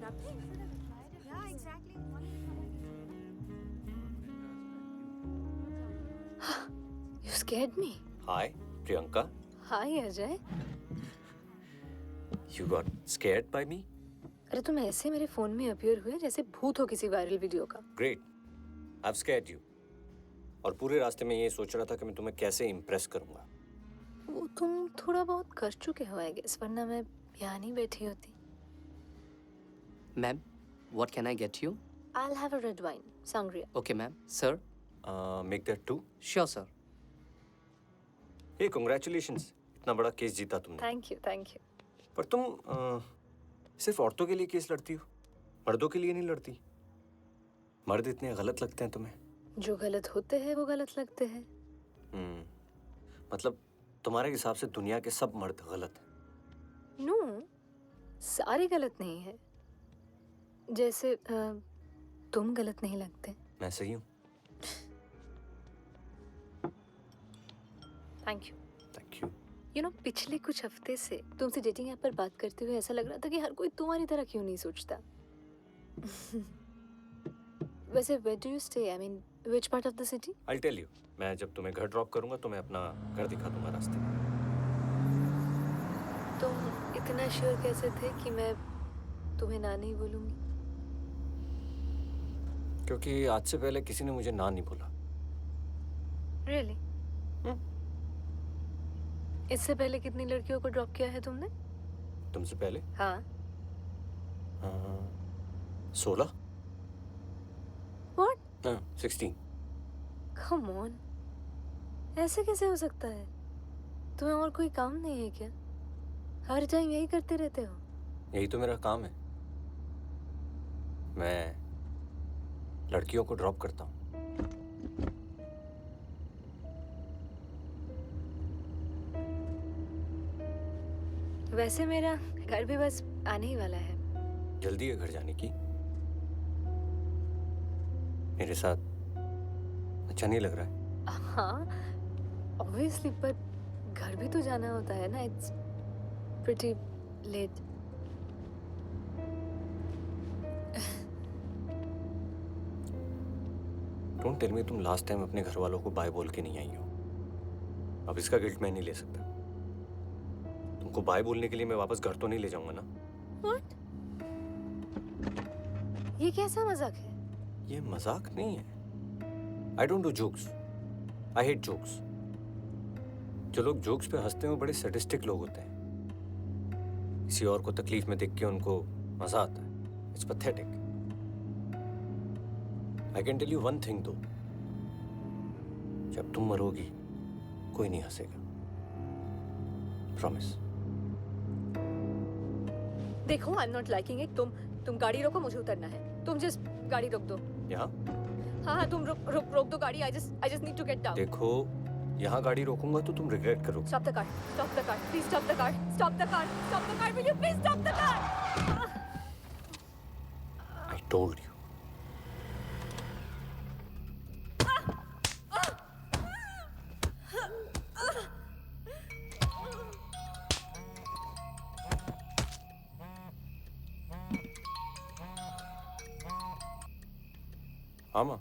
Nothing. Yeah, exactly. You scared me. Hi, Priyanka. Hi Ajay. You got scared by me? अरे तुम ऐसे मेरे phone में अपीयर हुए जैसे भूत हो किसी वायरल वीडियो का. Great. I've scared you. और पूरे रास्ते में ये सोच रहा था कि मैं तुम्हें कैसे इम्प्रेस करूंगा. वो तुम थोड़ा बहुत कर चुके हो आई गेस, वरना मैं यहाँ नहीं बैठी होती. Ma'am, what can I get you? I'll have a red wine, sangria. Okay, ma'am. Sir? Make that 2. Sure, sir. Hey, congratulations. इतना बड़ा केस जीता तुमने. Thank you, thank you. पर तुम सिर्फ औरतों के लिए केस लड़ती हो, मर्दों के लिए नहीं लड़ती. मर्द इतने गलत लगते हैं तुम्हें. जो गलत होते हैं वो गलत लगते हैं. मतलब तुम्हारे हिसाब से दुनिया के सब मर्द गलत हैं. नो, सारे गलत नहीं है. जैसे तुम गलत नहीं लगते. मैं सही हूँ. Thank you. Thank you. You know, पिछले कुछ हफ्ते से तुमसे डेटिंग ऐप पर बात करते हुए ऐसा लग रहा था कि हर कोई तुम्हारी तरह क्यों नहीं सोचता. वैसे where do you stay? I mean, which part of the city? I'll tell you. मैं जब तुम्हें घर ड्रॉप करूंगा तो मैं अपना घर दिखा दूंगा रास्ते में. तुम इतना श्योर कैसे थे कि मैं तुम्हें ना नहीं बोलूंगी? क्योंकि आज से पहले किसी ने मुझे ना नहीं बोला. Really? इससे पहले कितनी लड़कियों को ड्रॉप किया है तुमने? तुमसे पहले हाँ. 16. What? 16. Come on. ऐसे कैसे हो सकता है? तुम्हें और कोई काम नहीं है क्या? हर टाइम यही करते रहते हो? यही तो मेरा काम है. मैं लड़कियों को ड्रॉप करता हूँ. वैसे मेरा घर भी बस आने ही वाला है. जल्दी है घर जाने की. मेरे साथ अच्छा नहीं लग रहा है. हाँ, ऑब्वियसली, पर घर भी तो जाना होता है ना. It's pretty late. Don't tell me तुम लास्ट टाइम अपने घर वालों को बाय बोल के नहीं आई हो. अब इसका गिल्ट मैं नहीं ले सकता. तुमको बाय बोलने के लिए मैं वापस घर तो नहीं ले जाऊंगा ना. What? ये कैसा मजाक है? ये मजाक नहीं है. I don't do jokes. I hate jokes. जो लोग जोक्स पे हंसते हैं वो बड़े सैडिस्टिक लोग होते हैं. किसी और को तकलीफ में देख के उनको मजा आता है. It's pathetic. I can tell you one thing though. जब तुम मरोगी कोई नहीं हंसेगा. प्रॉमिस. देखो, I am not liking it. तुम गाड़ी रोको, मुझे उतरना है. तुम जस्ट गाड़ी रोक दो. यहाँ हाँ, तुम रोक दो गाड़ी. I just need to get down. देखो, यहाँ गाड़ी रोकूंगा तो तुम रिग्रेट करोगे. Stop the car. Stop the car. Please stop the car. Stop the car. Stop the car. Will you please stop the car? I told you. हाँ माँ.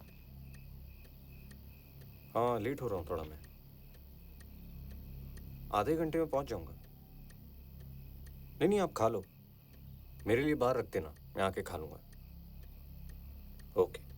हाँ, late हो रहा हूँ थोड़ा मैं. आधे घंटे में पहुंच जाऊंगा. नहीं, आप खा लो. मेरे लिए बाहर रख देना, मैं आके खा लूंगा. ओके.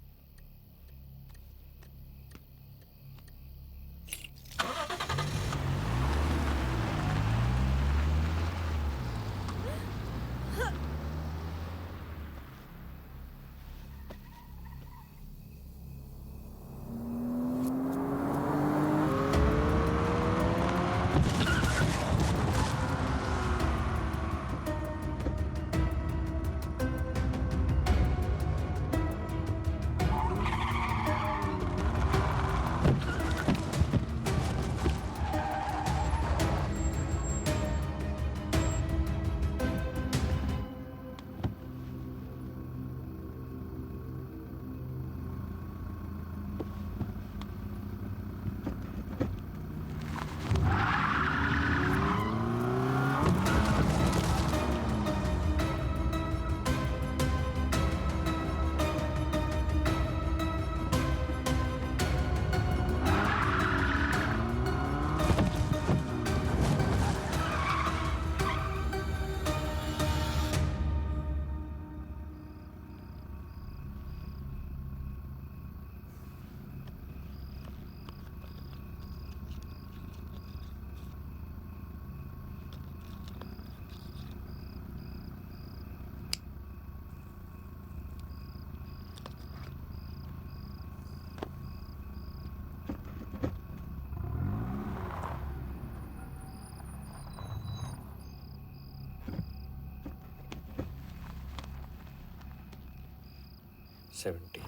70.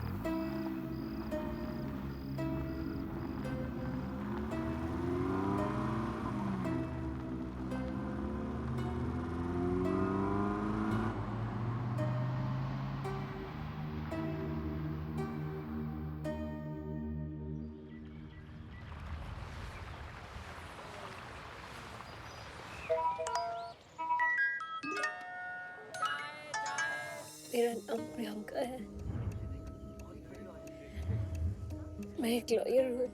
मेरा नाम प्रियंका है। मैं एक लॉयर हूँ।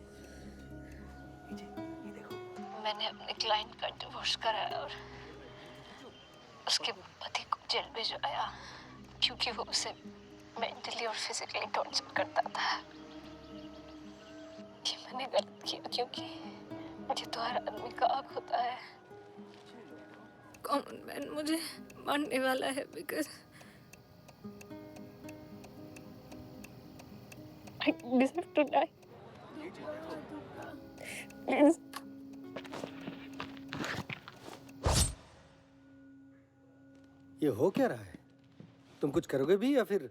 मैंने अपने क्लाइंट का डिवोर्स कराया और उसके पति को जेल भिजवाया क्योंकि वो उसे मेंटली और फिजिकली टॉर्चर करता था। ये मैंने गलत किया क्योंकि ये तो हर आदमी का हक होता है। कॉमन मैन मुझे मारने वाला है because I deserve to die. Please. ये हो क्या रहा है? तुम कुछ करोगे भी या फिर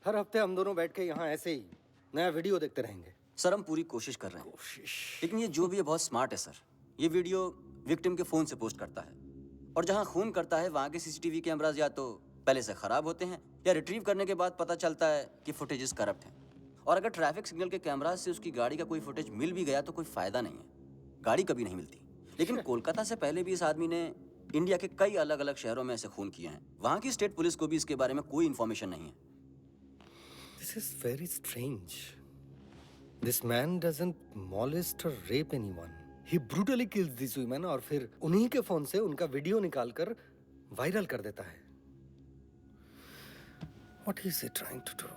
हर हफ्ते हम दोनों बैठ के यहाँ ऐसे ही नया वीडियो देखते रहेंगे? सर हम पूरी कोशिश कर रहे हैं। लेकिन ये जो भी है बहुत स्मार्ट है सर। ये वीडियो विक्टिम के फोन से पोस्ट करता है और जहाँ खून करता है वहाँ के सीसीटीवी कैमरास या तो पहले से खराब होते हैं या रिट्रीव करने के बाद पता चलता है कि फुटेजेस करप्ट हैं। और अगर ट्रैफिक सिग्नल के कैमरास से उसकी गाड़ी का कोई फुटेज मिल भी गया तो कोई फायदा नहीं है, गाड़ी कभी नहीं मिलती। लेकिन कोलकाता से पहले भी इस आदमी ने इंडिया के कई अलग अलग शहरों में ऐसे खून किए हैं। वहाँ की स्टेट पुलिस को भी इसके बारे में कोई इन्फॉर्मेशन नहीं है। This is very strange. This man doesn't molest or rape anyone. He brutally kills these women और फिर उन्हीं के फोन से उनका वीडियो निकालकर वायरल कर देता है। What is he trying to do?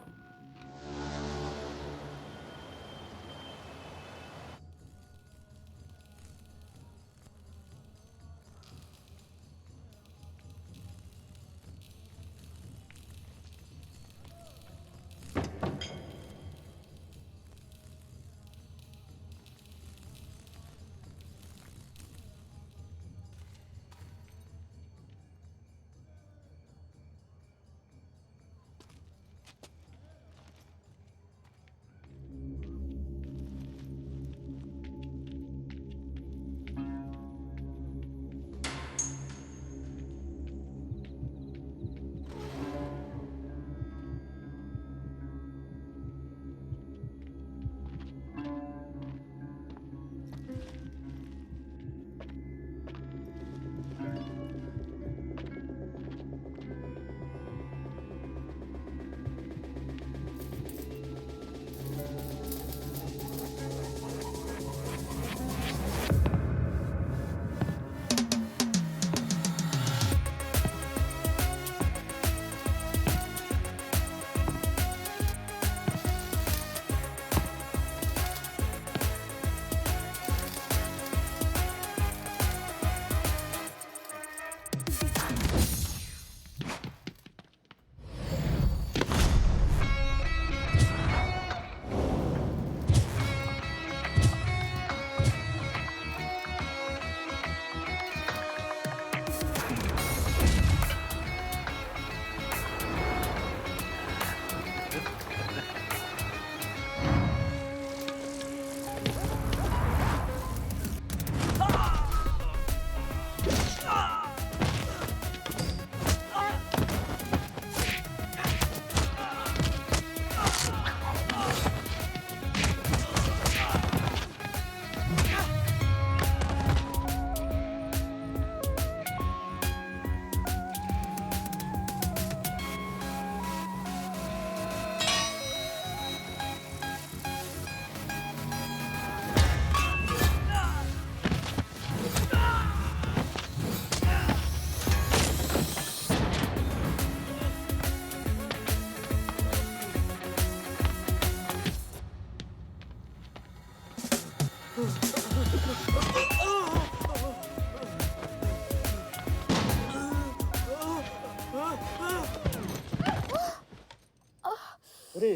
अरे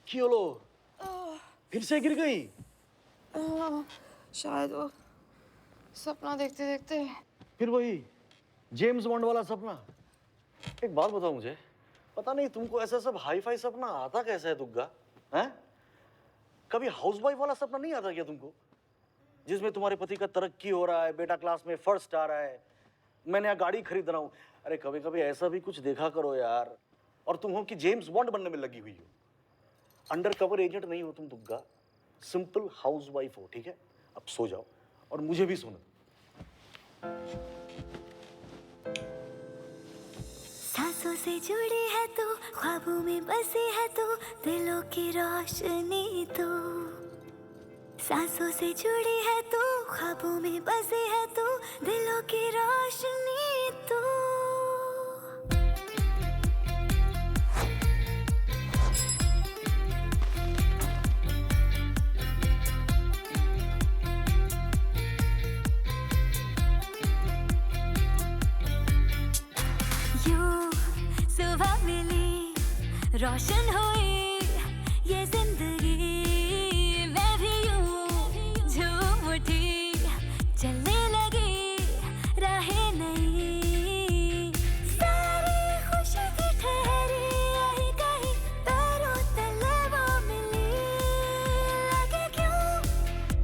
क्यों लो फिर से गिर गई? शायद वो सपना देखते देखते फिर वही जेम्स बॉन्ड वाला सपना। एक बात बताओ मुझे, पता नहीं तुमको ऐसा सब हाई फाई सपना आता कैसे है दुग्गा? हैं? कभी हाउसवाइफ वाला सपना नहीं आता क्या तुमको, जिसमें तुम्हारे पति का तरक्की हो रहा है, बेटा क्लास में फर्स्ट आ रहा है, मैं नया गाड़ी खरीद रहा हूँ? अरे कभी कभी ऐसा भी कुछ देखा करो यार। और तुम हो कि जेम्स बॉन्ड बनने में लगी हुई हो। अंडर कवर एजेंट नहीं हो तुम दुग्गा, सिंपल हाउसवाइफ हो, ठीक है? अब सो जाओ और मुझे भी सोना। सांसों से जुड़ी है तू, ख्वाबों में बसी है तू, दिलों की रोशनी तू। सांसों से जुड़ी है तू, ख्वाबों में बसी है तू, दिलों की रोशनी तू। सुबह मिली, रोशन हुई ये जिंदगी, मैं भी यूं झूम उठी, चलने लगी राहें नई। सारी खुशी की ठहरी यही कहीं, पैरों तले वो मिली, लगे क्यों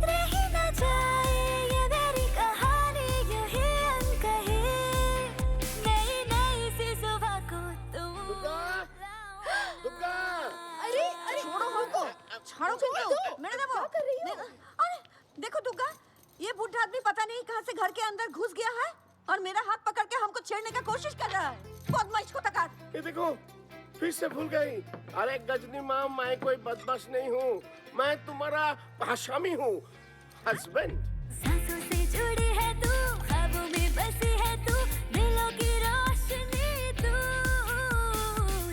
रही न जाए ये मेरी कहानी यही अनकही। नई नई सी सुबह को तुम अरे अरे छोड़ो हमको, छोड़ो क्यों? मेरे देखो, अरे देखो दुग्गा, ये बूढ़ा आदमी पता नहीं कहाँ से घर के अंदर घुस गया है और मेरा हाथ पकड़ के हमको छेड़ने का कोशिश कर रहा है। बदमाश को तकात। ये देखो फिर से भूल गई। अरे गजनी माँ, मैं कोई बदमाश नहीं हूँ, मैं तुम्हारा हाशमी हूँ, हस्बैंड। सांसों से जुड़ी है तू, ख्वाबों में बसी है तू, दिलों की रोशनी तू।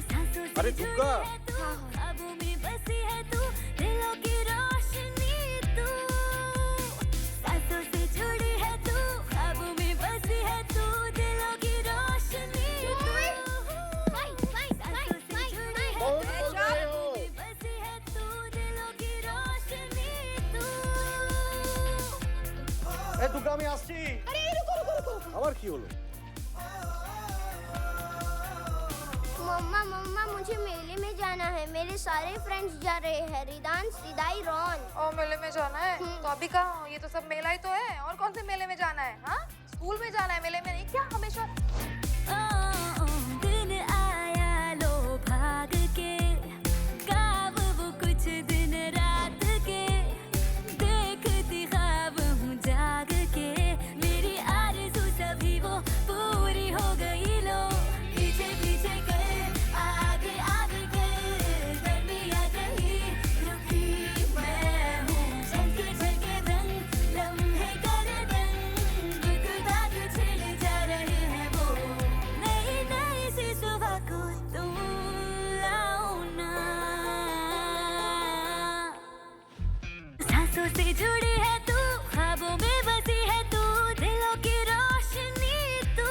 सांसों से अरे जुड़ी दुग्गा। है तू, ख्वाबों में बसी है तू, दिलों की रोशनी तू। सांसों से जुड़ी है तू, ख्वाबों में बसी है तू, दिलों की रोशनी तू। सांसों से जुड़ी है बहुत तू, बोल रहे हो। ख्वाबों में बसी है तू, दिलों की रोशनी तू। ए दुग्गा में आस्ती। अरे रुको। আবার কি হলো? मम्मा मम्मा मुझे मेले में जाना है, मेरे सारे फ्रेंड्स जा रहे हैं, रिदान सिदाई रॉन। और मेले में जाना है? तो अभी कहाँ हो? ये तो सब मेला ही तो है। और कौन से मेले में जाना है? हाँ, स्कूल में जाना है, मेले में नहीं। क्या हमेशा दिन आया लो भाग के, ख्वाब वो कुछ दिन रात के, देखती ख्वाब हूँ जाग के, मेरी आरज़ू सभी वो पूरी हो गई। लो पीछे पीछे कर, आगे आगे कर, गर्मियाँ कहीं रुकी मैं हूँ, झलके झलके रंग लम्हे कर दंग, गुदगुदा के छिड़ जा रहे हैं वो, नई नई सी सुबह को तुम लाओ ना। सांसों से जुड़ी है तू, ख्वाबों में बसी है तू, दिलों की रोशनी तू।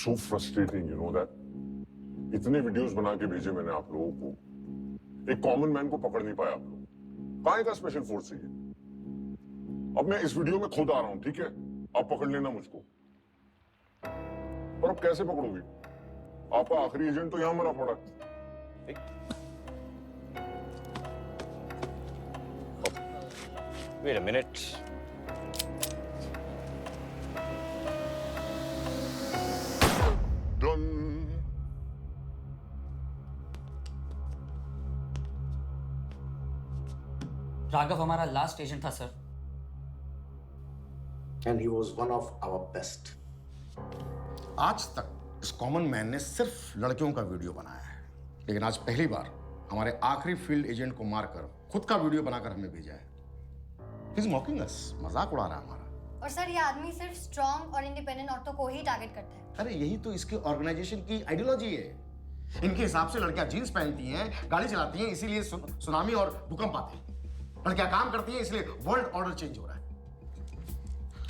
So frustrating, you know that? इतने वीडियोस बना के भेजे मैंने आप लोगों को, एक कॉमन मैन को पकड़ नहीं पाया आप लोग। कहाँ का स्पेशल फोर्स चाहिए? अब मैं इस वीडियो में खुद आ रहा हूं, ठीक है? आप पकड़ लेना मुझको। पर अब कैसे पकड़ोगे? आपका आखिरी एजेंट तो यहां मरा पड़ा है। Wait a minute. Done. Raghav हमारा लास्ट एजेंट था sir. And he was one of our best. आज तक इस कॉमन मैन ने सिर्फ लड़कियों का वीडियो बनाया है, लेकिन आज पहली बार हमारे आखिरी फील्ड एजेंट को मारकर खुद का वीडियो बनाकर हमें भेजा है। He's mocking us, मजाक उड़ा रहा है हमारा। और सर ये आदमी सिर्फ स्ट्रॉन्ग और इंडिपेंडेंट औरतों को ही टारगेट करता है। अरे यही तो इसके ऑर्गेनाइजेशन की आइडियोलॉजी है। इनके हिसाब से लड़कियां जीन्स पहनती हैं, गाड़ी चलाती हैं, इसीलिए सुनामी और भूकंप आते हैं। लड़कियां काम करती हैं, इसलिए वर्ल्ड ऑर्डर चेंज हो रहा है।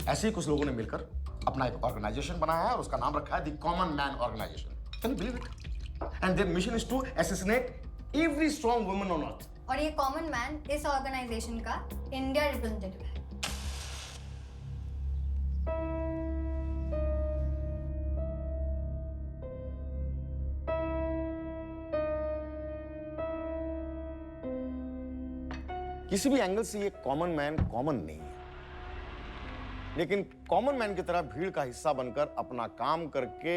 ऐसे ही कुछ लोगों ने मिलकर अपना एक ऑर्गेनाइजेशन बनाया है और उसका नाम रखा है the common man organisation. Can you believe it? And their mission is to assassinate every strong woman on earth. और ये कॉमन मैन इस ऑर्गेनाइजेशन का इंडिया रिप्रेजेंटेटिव है। किसी भी एंगल से ये कॉमन मैन कॉमन नहीं है, लेकिन कॉमन मैन की तरह भीड़ का हिस्सा बनकर अपना काम करके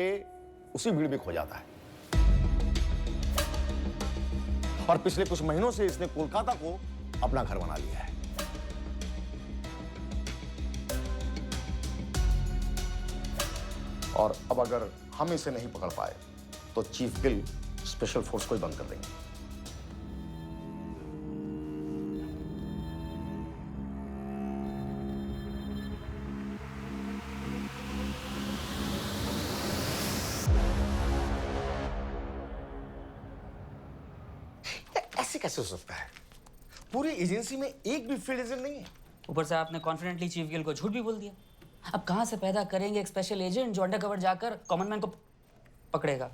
उसी भीड़ में खो जाता है। और पिछले कुछ महीनों से इसने कोलकाता को अपना घर बना लिया है। और अब अगर हम इसे नहीं पकड़ पाए तो चीफ गिल स्पेशल फोर्स को ही बंद कर देंगे। ऐसे कैसे हो सकता है? पूरी एजेंसी में एक भी फील्ड एजेंट नहीं है। ऊपर से आपने कॉन्फिडेंटली चीफ गिल को झूठ भी बोल दिया। अब कहां से पैदा करेंगे एक स्पेशल एजेंट जो अंडरकवर जाकर कॉमन मैन को पकड़ेगा?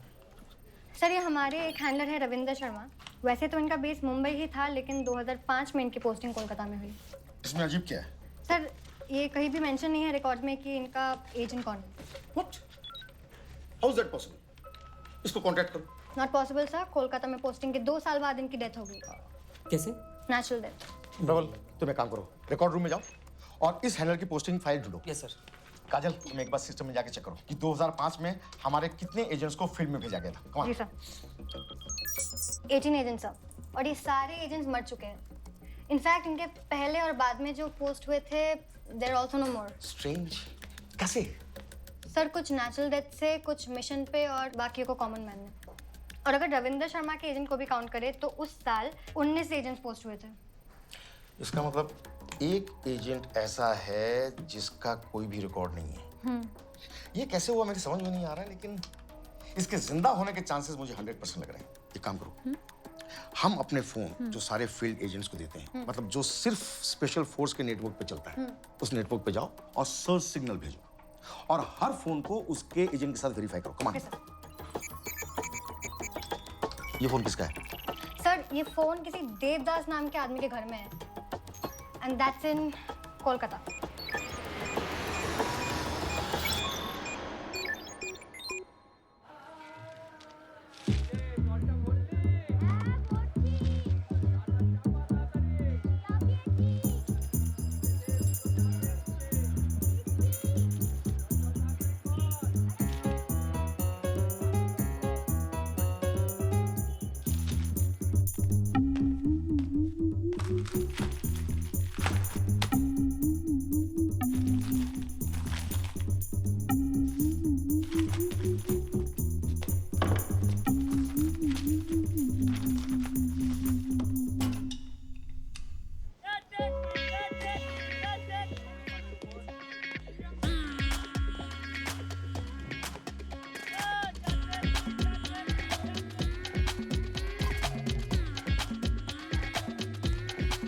सर, ये हमारे एक हैंडलर है रविंदर शर्मा। वैसे तो इनका बेस मुंबई ही था, लेकिन 2005 में इनकी पोस्टिंग कोलकाता में हुई। इसमें अजीब क्या है? सर, ये कहीं भी मेंशन नहीं है रिकॉर्ड में कि इनका एजेंट कौन है। What? How is that possible? इसको कांटेक्ट करो। नॉट पॉसिबल सर, कोलकाता में पोस्टिंग के 2 साल बाद इनकी डेथ हो गई। कैसे? Natural death. प्रबल, तुम एक काम करो, रिकॉर्ड रूम में जाओ और इस हैंडलर की पोस्टिंग फाइल ढूंढो। Yes sir. काजल, तुम एक बार सिस्टम में जाके चेक करो कि 2005 में हमारे कितने एजेंट्स को फील्ड में भेजा गया था। Come on. जी सर। 18 एजेंट सर, और ये सारे एजेंट्स मर चुके हैं। इनफैक्ट इनके पहले और बाद में जो पोस्ट हुए थे, there also no more. Strange. कैसे? सर, कुछ नेचुरल डेथ से, कुछ मिशन पे और बाकी को कॉमन मैन ने। और अगर रविंदर शर्मा के एजेंट को भी काउंट करें तो उस साल 19 एजेंट्स पोस्ट हुए थे। इसका मतलब एक एजेंट ऐसा है जिसका कोई भी रिकॉर्ड नहीं है। ये कैसे हुआ मेरी समझ में नहीं आ रहा है, लेकिन इसके जिंदा होने के चांसेस मुझे 100% लग रहे हैं। एक काम करो, हम अपने फोन जो सारे फील्ड एजेंट्स को देते हैं, मतलब जो सिर्फ स्पेशल फोर्स के नेटवर्क पे चलता है, उस नेटवर्क पे जाओ और सर्च सिग्नल भेजो और हर फोन को उसके एजेंट के साथ वेरीफाई करो। कमाल। ये फोन किसका है? सर, ये फोन किसी देवदास नाम के आदमी के घर में है, एंड दैट्स इन कोलकाता।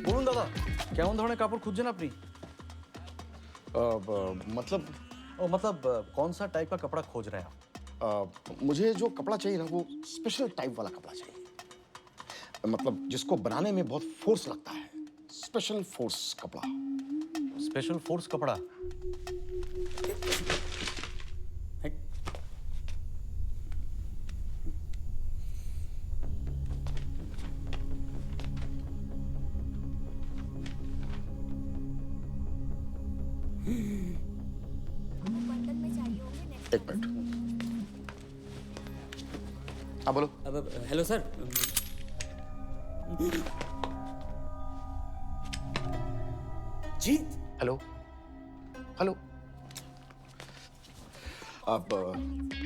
বলুন দাদা, কেমন ধরনের কাপড় খুঁজছেন আপনি? मतलब मतलब कौन सा टाइप का कपड़ा खोज रहे हैं आप? मुझे जो कपड़ा चाहिए ना, वो स्पेशल टाइप वाला कपड़ा चाहिए। मतलब जिसको बनाने में बहुत फोर्स लगता है। स्पेशल फोर्स कपड़ा। स्पेशल फोर्स कपड़ा? एक मिनट। हाँ बोलो। अब हेलो सर। जी हेलो हेलो। अब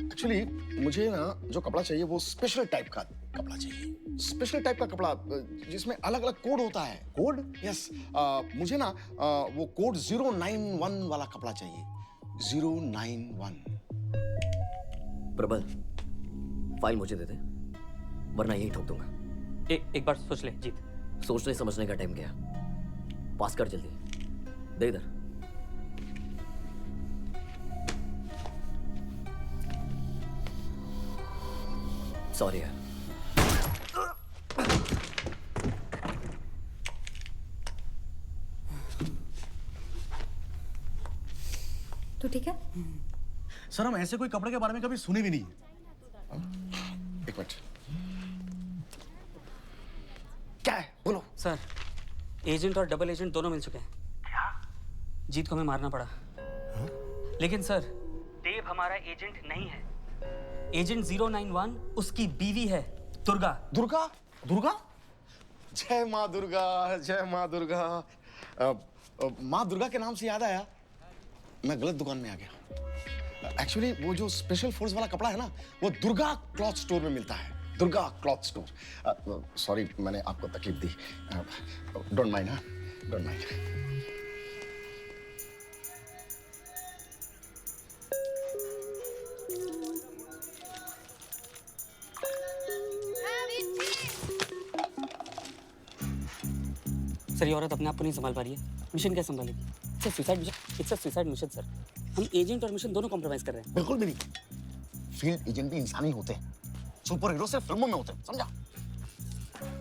एक्चुअली मुझे ना जो कपड़ा चाहिए वो स्पेशल टाइप का कपड़ा चाहिए। स्पेशल टाइप का कपड़ा जिसमें अलग अलग कोड होता है। कोड? यस। मुझे ना वो कोड 091 वाला कपड़ा चाहिए। 091। प्रबल, फाइल मुझे दे दे। वरना यही ठोक दूंगा। एक बार सोच ले जीत। सोचने समझने का टाइम गया। पास कर जल्दी, दे इधर। सॉरी यार। तू ठीक है? सर हम ऐसे कोई कपड़े के बारे में कभी सुने भी नहीं है। एक मिनट, क्या है बोलो। सर एजेंट और डबल एजेंट दोनों मिल चुके हैं। क्या? जीत को हमें मारना पड़ा। लेकिन सर देव हमारा एजेंट नहीं है। एजेंट 091 उसकी बीवी है दुर्गा। दुर्गा? दुर्गा? जय माँ दुर्गा, जय माँ दुर्गा। माँ दुर्गा के नाम से याद आया, मैं गलत दुकान में आ गया। एक्चुअली वो जो स्पेशल फोर्स वाला कपड़ा है ना, वो दुर्गा क्लॉथ स्टोर में मिलता है। Durga cloth store. सॉरी मैंने आपको तकलीफ दी। डोंट माइंड, हाँ डोंट माइंड। सर ये औरत अपने आप को नहीं संभाल पा रही है, मिशन कैसे संभालेगी? Sir suicide mission, it's a suicide mission sir. हम एजेंट और मिशन दोनों कॉम्प्रोमाइज कर रहे हैं। बिल्कुल भी नहीं। फील्ड एजेंट भी इंसानी होते हैं, सुपर हीरो सिर्फ फिल्मों में होते हैं, समझा?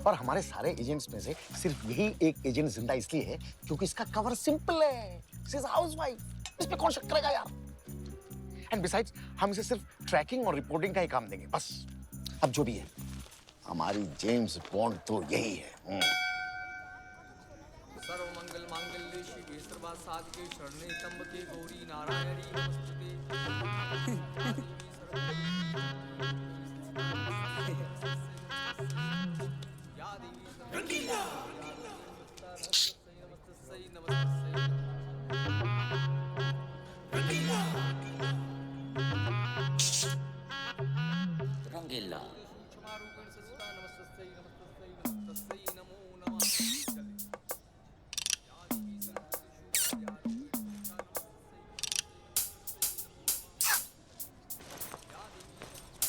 और हमारे सारे एजेंट्स में से सिर्फ यही एक एजेंट जिंदा इसलिए है क्योंकि इसका कवर सिंपल है। She is housewife. इस पे कौन शक करेगा यार? एंड बिसाइड्स हम इसे सिर्फ ट्रैकिंग और रिपोर्टिंग का ही काम देंगे बस। अब जो भी है, हमारी जेम्स बॉन्ड तो यही है। सर्वमंगल मांगल्ये शिवे सर्वार्थ साधिके शरण्ये त्र्यंबके गौरी नारायणी नमोस्तुते। रंगीला।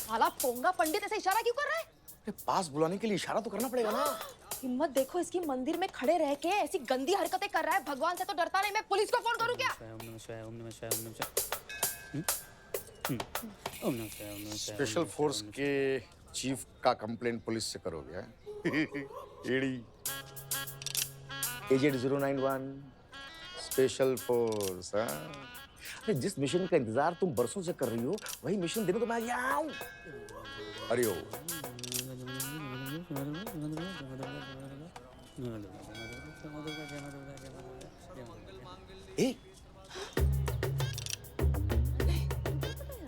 साला पोंगा पंडित ऐसे इशारा क्यों कर रहा है? अरे पास बुलाने के लिए इशारा तो करना पड़ेगा ना। हिम्मत देखो इसकी, मंदिर में खड़े रह के ऐसी गंदी हरकतें कर रहा है। भगवान से तो डरता नहीं, मैं पुलिस को फोन करूं क्या? ओम नमः शिवाय, ओम नमः शिवाय, ओम नमः शिवाय। ओम नमः शिवाय, ओम नमः शिवाय। स्पेशल फोर्स के चीफ का कंप्लेंट पुलिस से करोगे? एडी एजेंट 091 स्पेशल फोर्स। अरे जिस मिशन का इंतजार तुम बरसों से कर रही हो, वही मिशन देने तो मैं यहाँ आऊं। अरे ओ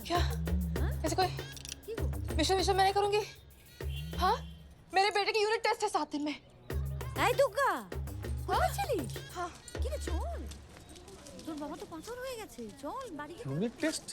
क्या? ऐसे कोई मिशन मैं नहीं करूंगी। हाँ मेरे बेटे की यूनिट टेस्ट है 7 दिन में। এই দুর্গা কোথায় ছিলি? হ্যাঁ কি রে চল, তোর বাবা তো পাথর হয়ে গেছে, চল বাড়ি গিয়ে। Unit test?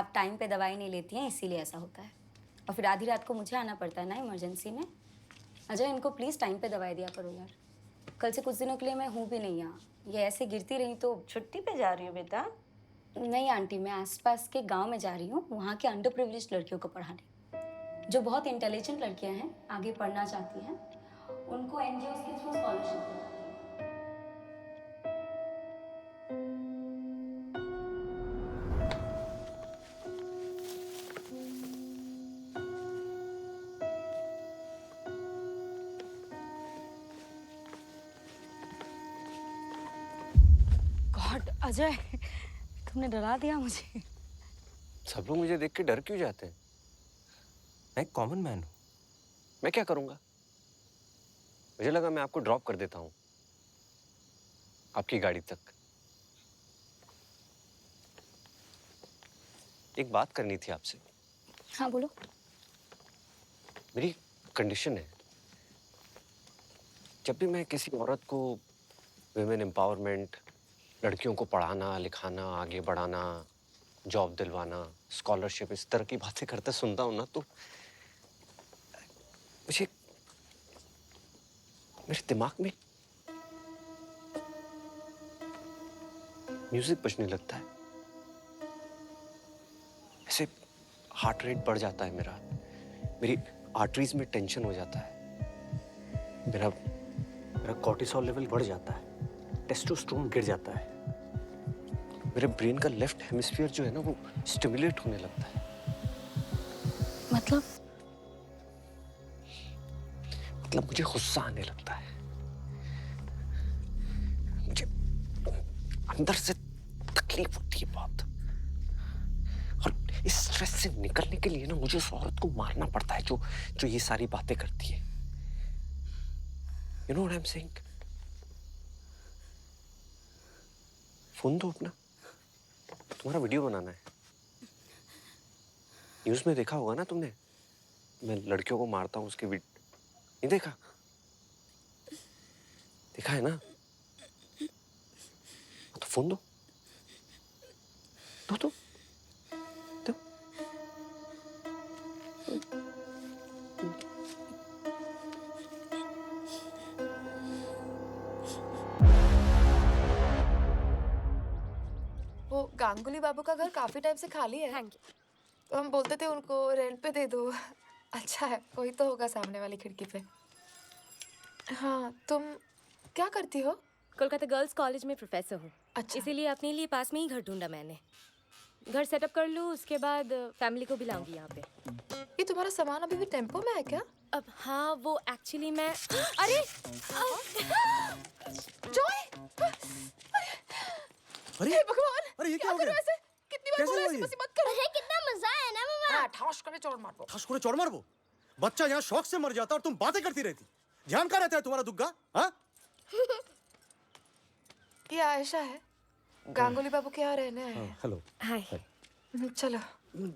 आप टाइम पे दवाई नहीं लेती हैं इसीलिए ऐसा होता है, और फिर आधी रात को मुझे आना पड़ता है ना इमरजेंसी में। अजय इनको प्लीज़ टाइम पे दवाई दिया करो यार। कल से कुछ दिनों के लिए मैं हूँ भी नहीं यहाँ, ये ऐसे गिरती रही तो। छुट्टी पे जा रही हो बेटा? नहीं आंटी, मैं आसपास के गांव में जा रही हूँ, वहाँ के अंडर प्रिविलेज्ड लड़कियों को पढ़ाने। जो बहुत इंटेलिजेंट लड़कियाँ हैं, आगे पढ़ना चाहती हैं, उनको NGOs के थ्रू स्कॉलरशिप दिलाती हैं। गॉड अजय, तुमने डरा दिया मुझे। सब लोग मुझे देख के डर क्यों जाते हैं? मैं एक कॉमन मैन हूँ। मैं क्या करूँगा? मुझे लगा मैं आपको ड्रॉप कर देता हूँ आपकी गाड़ी तक। एक बात करनी थी आपसे। हाँ बोलो। मेरी कंडीशन है, जब भी मैं किसी औरत को विमेन एम्पावरमेंट, लड़कियों को पढ़ाना लिखाना, आगे बढ़ाना, जॉब दिलवाना, स्कॉलरशिप, इस तरह की बातें करते सुनता हूँ ना, तो मुझे मेरे दिमाग में म्यूजिक बजने लगता है। ऐसे हार्ट रेट बढ़ जाता है मेरा, मेरी आर्टरीज में टेंशन हो जाता है, मेरा कॉर्टिसोल लेवल बढ़ जाता है, टेस्टोस्टेरोन गिर जाता है, मेरे ब्रेन का लेफ्ट हेमिस्फीयर जो है ना वो स्टिमुलेट होने लगता है। मतलब मुझे गुस्सा आने लगता है, मुझे अंदर से तकलीफ होती है बहुत, और इस स्ट्रेस से निकलने के लिए ना मुझे उस औरत को मारना पड़ता है जो ये सारी बातें करती है। You know what I'm saying? Phone दो अपना, तुम्हारा वीडियो बनाना है। न्यूज़ में देखा होगा ना तुमने, मैं लड़कियों को मारता हूँ उसके वीडियो, नहीं देखा? देखा है ना? तो फोन दो, दो दो दो। वो गांगुली बाबू का घर काफी टाइम से खाली है। तो हम बोलते थे उनको रेंट पे दे दो। अच्छा है, कोई तो होगा सामने वाली खिड़की पे। हाँ, तुम क्या करती हो? कोलकाता गर्ल्स कॉलेज में प्रोफेसर हूँ। अच्छा। इसीलिए अपने लिए पास में ही घर ढूंढा मैंने। घर सेटअप कर लूँ, उसके बाद फैमिली को भी लाऊंगी यहाँ पे। ये तुम्हारा सामान अभी भी टेम्पो में है क्या? अब हाँ, वो एक्चुअली मैं अरे जॉय! अरे हे भगवान! अरे ये क्या हो करो गया? ऐसे? कितनी बार बोला ऐसे मत करो। अरे कितना मजा आया ना मम्मा। ठाश करे चोर मारो। ठस करे चोर मारो। बच्चा यहाँ शौक से मर जाता और तुम बातें करती रहती। ध्यान कहाँ रहता है तुम्हारा दुग्गा? हाँ? ये आयशा है, गांगुली बाबू के यहाँ रहने आए हैं। हेलो। हाय। चलो।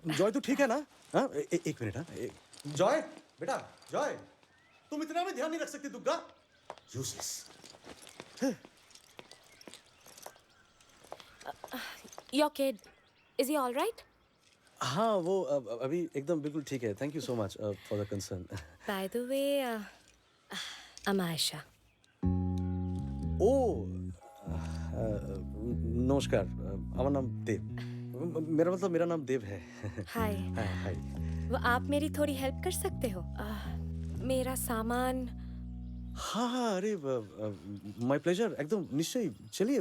जॉय तू ठीक है ना? हाँ? एक मिनट। हाँ? जॉय बेटा, जॉय तुम इतना भी ध्यान नहीं रख सकती Dugga? Useless. Your kid, is he all right? हाँ वो अभी एकदम बिल्कुल ठीक है। Thank you so much for the concern. By the way, I'm Aisha. ओ नमस्कार, हमारा नाम देव। मेरा नाम देव है। हाय। हाय। वो आप मेरी थोड़ी हेल्प कर सकते हो? मेरा सामान। हाँ अरे माय प्लेजर, एकदम निश्चय। चलिए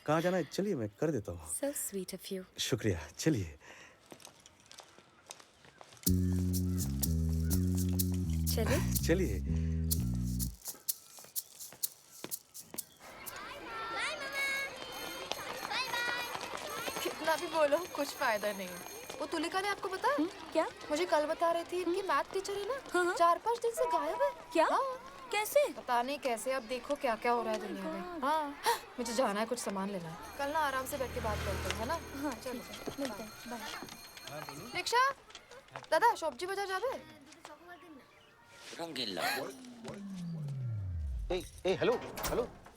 कहाँ जाना है चलिए मैं कर देता हूँ। So sweet of you. शुक्रिया, चलिए। चलिए। कितना भी बोलो कुछ फायदा नहीं। वो तुलिका ने आपको बताया? क्या? मुझे कल बता रही थी इनकी मैथ टीचर है ना, 4-5 दिन से गायब है। क्या? कैसे? पता नहीं कैसे। अब देखो क्या क्या हो रहा है दुनिया में। हाँ, मुझे जाना है, कुछ सामान लेना है। कल ना आराम से बैठ के बात करते हैं, है ना? हाँ चलो मिलते हैं। बाय। रिक्शा दादा, सब्जी बाजार जावे? रंगीला। ए हेलो।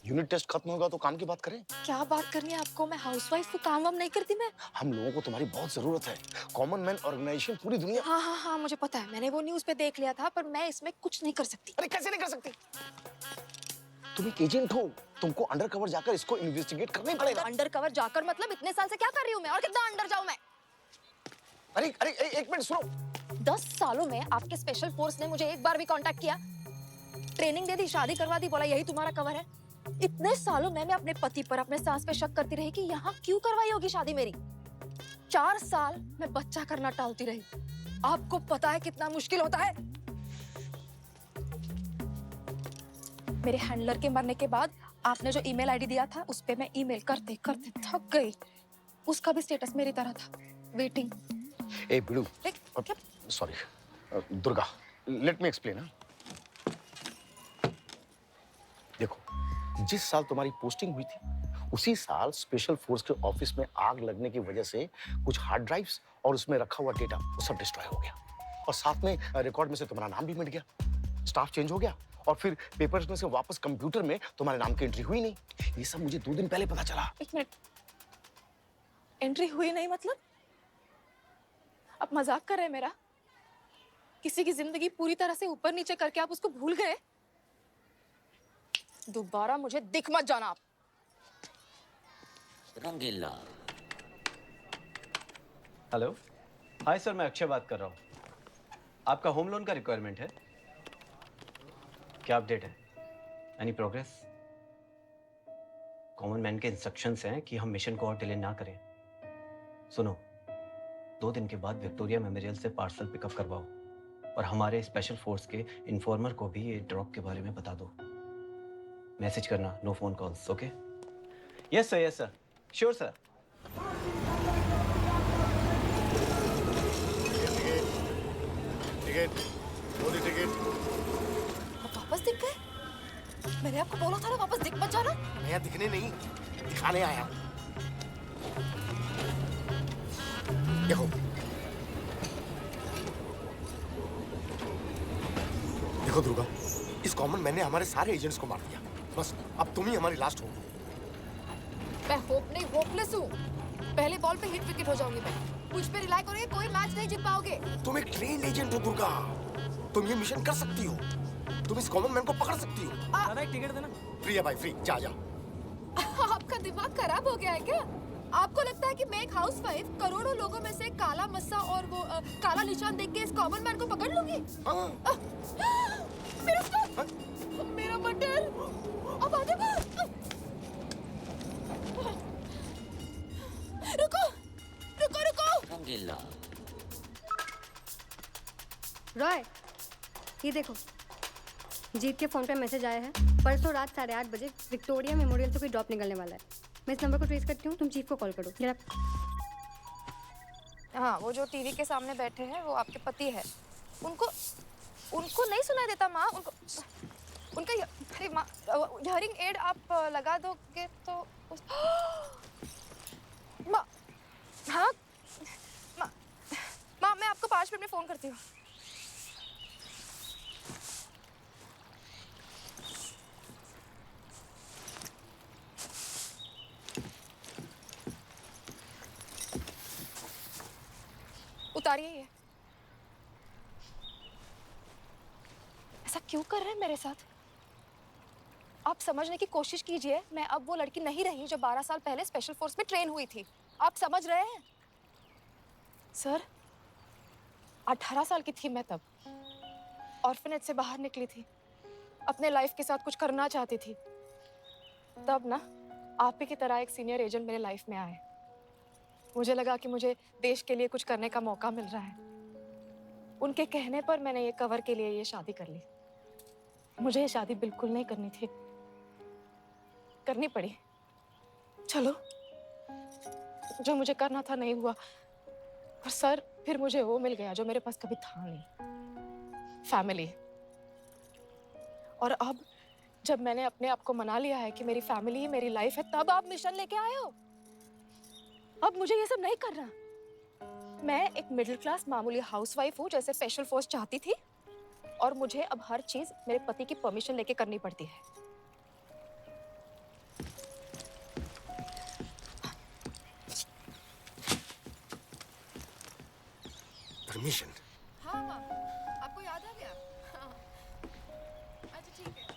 यूनिट टेस्ट खत्म होगा तो काम की बात करें। क्या बात करनी है आपको? मैं हाउसवाइफ को काम वाम नहीं करती मैं। हम लोगों को तुम्हारी बहुत जरूरत है। कॉमन मैन ऑर्गेनाइजेशन पूरी दुनिया। हाँ मुझे पता है, मैंने वो न्यूज़ पे देख लिया था, पर मैं इसमें कुछ नहीं कर सकती। अरे कैसे नहीं कर सकती? तुम एक एजेंट हो, तुमको अंडरकवर जाकर इसको इन्वेस्टिगेट करना ही पड़ेगा। अंडरकवर जाकर मतलब इतने साल से क्या कर रही हूँ मैं, और कितना अंडर जाऊँ मैं? अरे एक मिनट सुनो। 10 सालों में आपके स्पेशल फोर्स ने मुझे एक बार भी कांटेक्ट किया? ट्रेनिंग दे दी, शादी करवा दी, बोला यही तुम्हारा कवर है। इतने सालों में मैं अपने पति पर, अपने सास पे शक करती रही कि यहाँ क्यों करवाई होगी शादी मेरी। 4 साल मैं बच्चा करना टालती रही। आपको पता है कितना मुश्किल होता है? मेरे हैंडलर के मरने के बाद आपने जो ईमेल आईडी दिया था, उस पे मैं ईमेल करते करते थक गई। उसका भी स्टेटस मेरी तरह था। वेटिंग। ए बिड़ू, sorry Durga, let me explain. देखो, जिस साल तुम्हारी पोस्टिंग हुई थी उसी साल स्पेशल फोर्स के ऑफिस में आग लगने की वजह से कुछ हार्ड ड्राइव्स और उसमें रखा हुआ डेटा वो सब डिस्ट्रॉय हो गया, और साथ में रिकॉर्ड में से तुम्हारा नाम भी मिट गया, स्टाफ चेंज हो गया, और फिर पेपर्स में से वापस कंप्यूटर में तुम्हारे नाम की एंट्री हुई नहीं। ये सब मुझे 2 दिन पहले पता चला। 1 मिनट, एंट्री हुई नहीं मतलब? आप मजाक कर रहे हैं मेरा? किसी की जिंदगी पूरी तरह से ऊपर नीचे करके आप उसको भूल गए? दोबारा मुझे दिख मत जाना आप। रंगीला। हेलो, हाय सर, मैं अक्षय बात कर रहा हूँ। आपका होम लोन का रिक्वायरमेंट है? क्या अपडेट है? Any progress? कॉमन मैन के इंस्ट्रक्शंस हैं कि हम मिशन को और डिले ना करें। सुनो, 2 दिन के बाद विक्टोरिया मेमोरियल से पार्सल पिकअप करवाओ, और हमारे स्पेशल फोर्स के इन्फॉर्मर को भी ये ड्रॉप के बारे में बता दो। मैसेज करना, no phone calls, okay? Yes sir, sure sir. Ticket, ticket. वापस दिख गए? मैंने आपको बोला था ना वापस दिख मत जाना। मैं यहाँ दिखने नहीं, दिखाने आया हूँ। देखो, देखो दुर्गा, इस कॉमन मैन ने हमारे सारे एजेंट्स को मार दिया। बस अब तुम ही हमारी लास्ट हो। मैं होप नहीं, होपलेस हूँ। पहले बॉल पे हिट विकेट हो जाऊंगी मैं। मुझ पे रिलाई करोगे, कोई मैच नहीं जीत पाओगे। तुम एक ट्रेन एजेंट हो दुर्गा, तुम ये मिशन कर सकती हो, तुम इस कॉमन मैन को पकड़ सकती हो। दादा एक टिकट देना। फ्री है भाई, फ्री, जा। आपका दिमाग खराब हो गया है क्या? आपको लगता है कि मैं एक हाउसवाइफ करोड़ों लोगों में से काला मस्सा और वो काला निशान देख के इस कॉमन मैन को पकड़ लूंगी? मेरा स्टॉप, मेरा मटर, अब आगे रुको, रुको, रुको। रंगीला। रॉय, ये देखो, जीत के फोन पे मैसेज आया है। परसों रात 8:30 बजे विक्टोरिया मेमोरियल से कोई ड्रॉप निकलने वाला है। मैं इस नंबर को ट्रेस करती हूँ, तुम चीफ को कॉल करो। जरा। हाँ, वो जो टीवी के सामने बैठे हैं वो आपके पति है। उनको नहीं सुनाई देता माँ, उनका अरे माँ, हियरिंग एड आप लगा दोगे तो माँ, हाँ माँ, मैं आपको 5 मिनट में फोन करती हूँ। उतारिए ये। ऐसा क्यों कर रहे हैं मेरे साथ? आप समझने की कोशिश कीजिए, मैं अब वो लड़की नहीं रही जो 12 साल पहले स्पेशल फोर्स में ट्रेन हुई थी। आप समझ रहे हैं? सर, 18 साल की थी मैं तब। ऑर्फनेज से बाहर निकली थी, अपने लाइफ के साथ कुछ करना चाहती थी। तब ना आप ही की तरह एक सीनियर एजेंट मेरे लाइफ में आए। मुझे लगा कि मुझे देश के लिए कुछ करने का मौका मिल रहा है। उनके कहने पर मैंने ये कवर के लिए ये शादी कर ली। मुझे ये शादी बिल्कुल नहीं करनी थी, करनी पड़ी। चलो, जो मुझे करना था नहीं हुआ, पर सर फिर मुझे वो मिल गया जो मेरे पास कभी था नहीं, फैमिली। और अब जब मैंने अपने आप को मना लिया है कि मेरी फैमिली ही मेरी लाइफ है, तब आप मिशन लेके आए हो। अब मुझे ये सब नहीं करना। मैं एक मिडिल क्लास मामूली हाउसवाइफ हूँ जैसे स्पेशल फोर्स चाहती थी, और मुझे अब हर चीज मेरे पति की परमिशन लेके करनी पड़ती है। परमिशन? हाँ हाँ, आपको याद आ गया? हाँ। अच्छा ठीक है।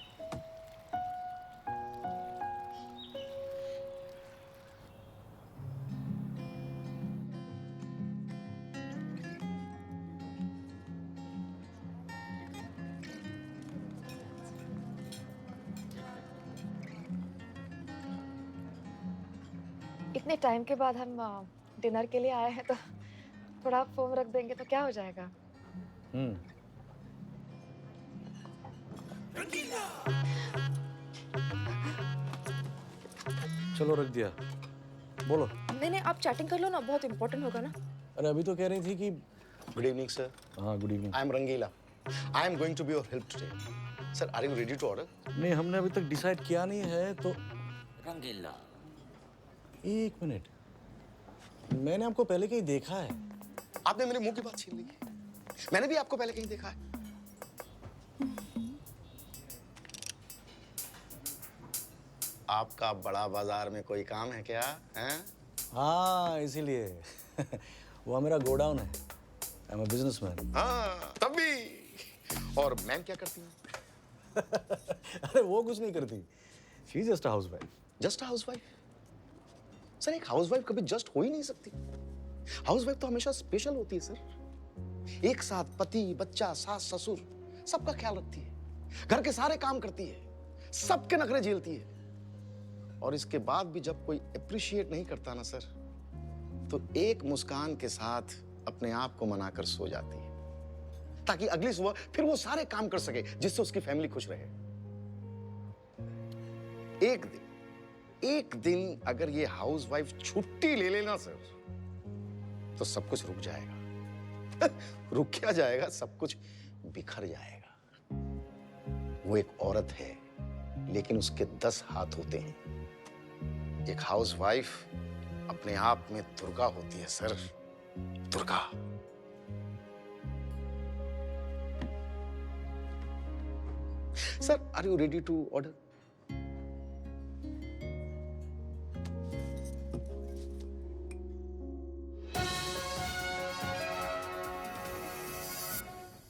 इतने टाइम के बाद हम डिनर के लिए आए हैं, तो थोड़ा फोन रख देंगे तो क्या हो जाएगा? चलो रख दिया, बोलो। नहीं, आप चैटिंग कर लो ना, बहुत इम्पोर्टेंट होगा ना। अरे अभी तो कह रही थी कि गुड इवनिंग सर। हाँ good evening. I am Rangeela. I am going to be your help today. Sir are you ready to order? नहीं, हमने अभी तक डिसाइड किया नहीं है तो। रंगीला। एक मिनट, मैंने आपको पहले कहीं देखा है। आपने मेरे मुंह की बात छीन ली। मैंने भी आपको पहले कहीं देखा है। आपका बड़ा बाजार में कोई काम है क्या? हैं? हाँ इसीलिए वो मेरा गोडाउन है। I am a businessman. हाँ तब भी। और मैम क्या करती हैं? अरे वो कुछ नहीं करती। She is just a housewife. Just a housewife? Sir एक हाउसवाइफ कभी जस्ट हो ही नहीं सकती। हाउसवाइफ तो हमेशा स्पेशल होती है सर। एक साथ पति, बच्चा, सास, ससुर सबका ख्याल रखती है, घर के सारे काम करती है, सबके नखरे झेलती है। और इसके बाद भी जब कोई अप्रिशिएट नहीं करता ना सर, तो एक मुस्कान के साथ अपने आप को मनाकर सो जाती है, ताकि अगली सुबह फिर वो सारे काम कर सके जिससे उसकी फैमिली खुश रहे। एक दिन अगर ये हाउसवाइफ छुट्टी ले लेना सर, तो सब कुछ रुक जाएगा। रुक क्या जाएगा, सब कुछ बिखर जाएगा। वो एक औरत है, लेकिन उसके 10 हाथ होते हैं। एक हाउसवाइफ अपने आप में दुर्गा होती है sir, Durga. Sir are you ready to order?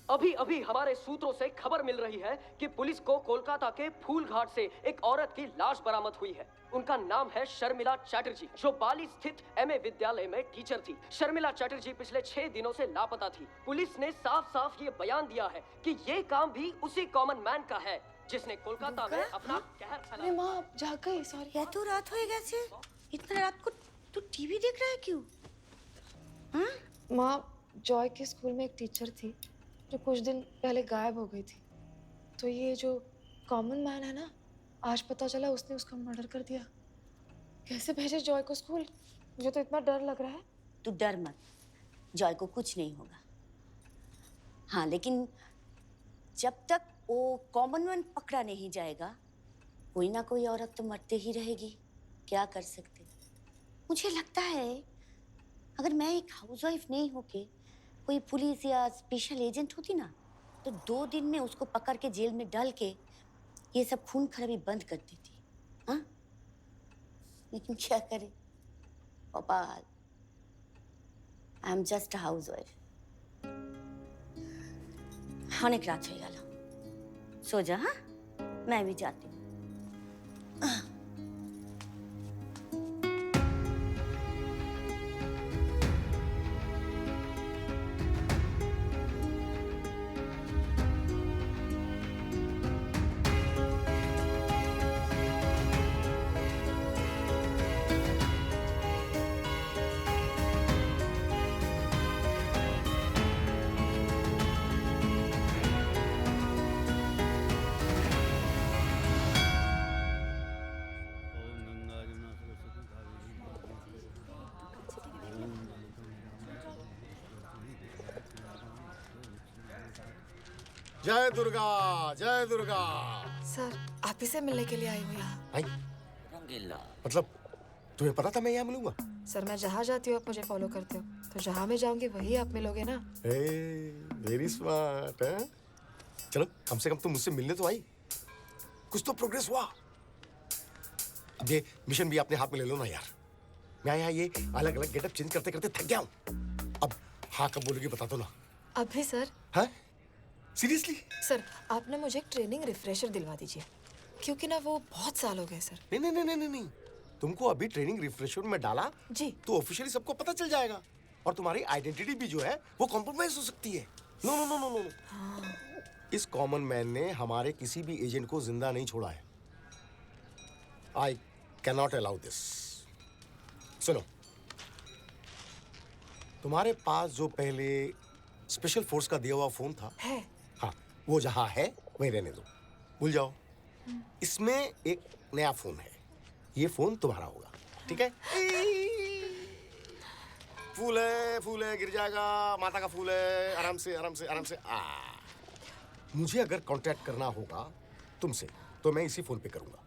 अभी अभी हमारे सूत्रों से खबर मिल रही है कि पुलिस को कोलकाता के फूलघाट से एक औरत की लाश बरामद हुई है। उनका नाम है शर्मिला चैटर्जी, जो बाली स्थित एमए विद्यालय में टीचर थी। शर्मिला चैटर्जी पिछले 6 दिनों से लापता थी। पुलिस ने साफ साफ ये बयान दिया है कि ये काम भी उसी कॉमन मैन का है जिसने कोलकाता में अपना कहर फैलाया। माँ जाग गई, सॉरी। या तो रात हो गया से इतना रात को तू टीवी देख रहा है क्यों? हाँ? माँ जॉय के स्कूल में एक टीचर थी जो कुछ दिन पहले गायब हो गई थी। तो ये जो कॉमन मैन है ना, आज पता चला उसने उसका मर्डर कर दिया। कैसे भेजे जॉय को स्कूल? मुझे तो इतना डर लग रहा है। तू डर मत, जॉय को कुछ नहीं होगा। हाँ लेकिन जब तक वो कॉमन मैन पकड़ा नहीं जाएगा, कोई ना कोई औरत तो मरते ही रहेगी। क्या कर सकते? मुझे लगता है अगर मैं एक हाउसवाइफ नहीं होके कोई पुलिस या स्पेशल एजेंट होती ना, तो 2 दिन में उसको पकड़ के जेल में डाल के ये सब खून खराबी बंद कर देती। हाँ लेकिन क्या करे Gopal, I am just a housewife. अनेक रात हो गया, सो जा। हाँ मैं भी जाती हूँ। जय दुर्गा, जय दुर्गा। सर आप ही से मिलने के लिए आई हूँ यहाँ। आई? रंगीला। मतलब तुम्हें पता था मैं यहाँ मिलूंगा? सर मैं जहाँ जाती हूँ आप मुझे फॉलो करते हो, तो जहाँ मैं जाऊंगी वही आप मिलोगे ना। वेरी स्मार्ट है। चलो कम से कम तुम मुझसे मिलने तो आई, कुछ तो प्रोग्रेस हुआ। अब ये मिशन भी अपने हाथ में ले लो ना यार। मैं यहाँ ये अलग अलग गेटअप चेंज करते करते थक गया हूँ। अब हाँ कब बोलोगी बता दो ना। अभी सर। हाँ सीरियसली? सर आप ना मुझे एक ट्रेनिंग रिफ्रेशर दिलवा दीजिए, क्योंकि ना वो बहुत साल हो गए सर। नहीं नहीं नहीं नहीं नहीं, तुमको अभी ट्रेनिंग रिफ्रेशर में डाला जी, तो ऑफिशियली सबको पता चल जाएगा और तुम्हारी आइडेंटिटी भी जो है वो कॉम्प्रोमाइज हो सकती है। No no no no no. इस कॉमन मैन ने हमारे किसी भी एजेंट को जिंदा नहीं छोड़ा है। I can not allow this. सुनो, तुम्हारे पास जो पहले स्पेशल फोर्स का दिया हुआ फोन था है, हाँ वो जहां है वहीं रहने दो, भूल जाओ। इसमें एक नया फोन है, ये फोन तुम्हारा होगा, ठीक है? फूल है, गिर जाएगा। माता का फूल है, आराम से आराम से आराम से। मुझे अगर कांटेक्ट करना होगा तुमसे तो मैं इसी फोन पे करूंगा,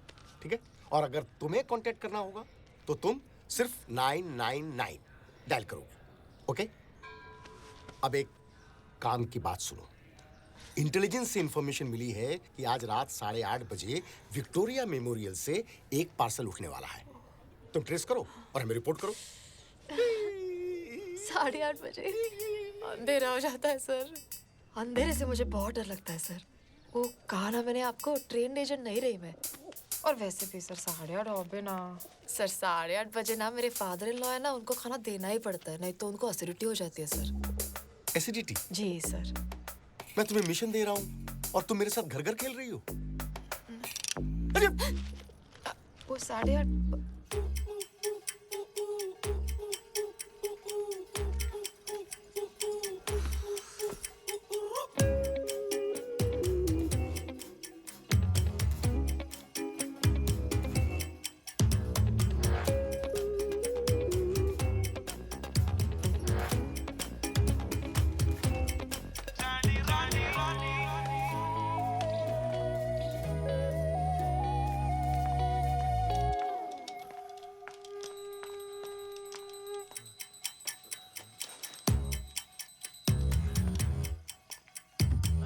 ठीक है? और अगर तुम्हें कांटेक्ट करना होगा तो तुम सिर्फ 999 डायल करोगे, ओके? अब एक काम की बात सुनो। इंटेलिजेंस से इंफॉर्मेशन मिली है कि आज रात 8:30 बजे विक्टोरिया मेमोरियल से एक पार्सल उठने वाला है। तुम ट्रेस करो और हमें रिपोर्ट करो। 8:30 बजे अंधेरा हो जाता है सर। अंधेरे से मुझे बहुत डर लगता है सर। वो कहा ना मैंने आपको, ट्रेन एजेंट नहीं रही मैं। और वैसे भी सर 8:30 हो गए ना सर। 8:30 बजे ना मेरे फादर इन लॉ है ना, उनको खाना देना ही पड़ता है, नहीं तो उनको एसिडिटी हो जाती है सर। एसिडिटी? जी सर। मैं तुम्हें मिशन दे रहा हूँ और तुम मेरे साथ घर घर खेल रही हो। वो 8:30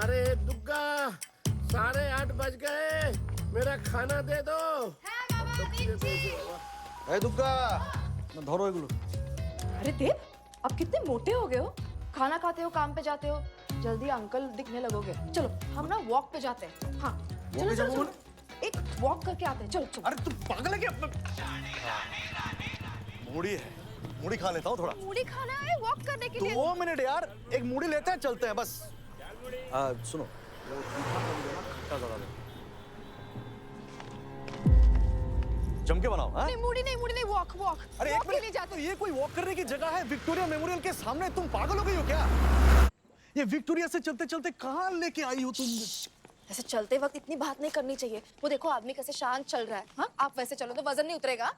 अरे दुग्गा, 8:30 बज गए, मेरा खाना दे दो। ए दुग्गा, मैं धरो एगुलो। अरे देव, अब कितने मोटे हो गए हो। खाना खाते हो, काम पे जाते हो, जल्दी अंकल दिखने लगोगे। चलो हम ना वॉक पे जाते हैं। हाँ चलो चलो, चलो। एक वॉक करके आते हैं। चलो चलो। अरे तू पागल है क्या? मूड़ी है, मूड़ी खा लेता हूँ थोड़ा। मूढ़ी खाना है वॉक करने के लिए? 2 मिनट यार, एक मूड़ी लेते हैं, चलते हैं बस। सुनो, वो खट्टा ज़्यादा दे। जम के बनाओ। हाँ? नहीं मूढ़ी नहीं, वॉक वॉक। अरे वॉक एक के लिए मिनट, जाते तो ये कोई वॉक करने की जगह है? विक्टोरिया मेमोरियल के सामने। तुम पागल हो गई हो क्या? ये विक्टोरिया से चलते चलते कहाँ लेके आई हो तुम? ऐसे चलते वक्त इतनी बात नहीं करनी चाहिए। वो देखो आदमी कैसे शांत चल रहा है। हाँ आप वैसे चलो तो वजन नहीं उतरेगा।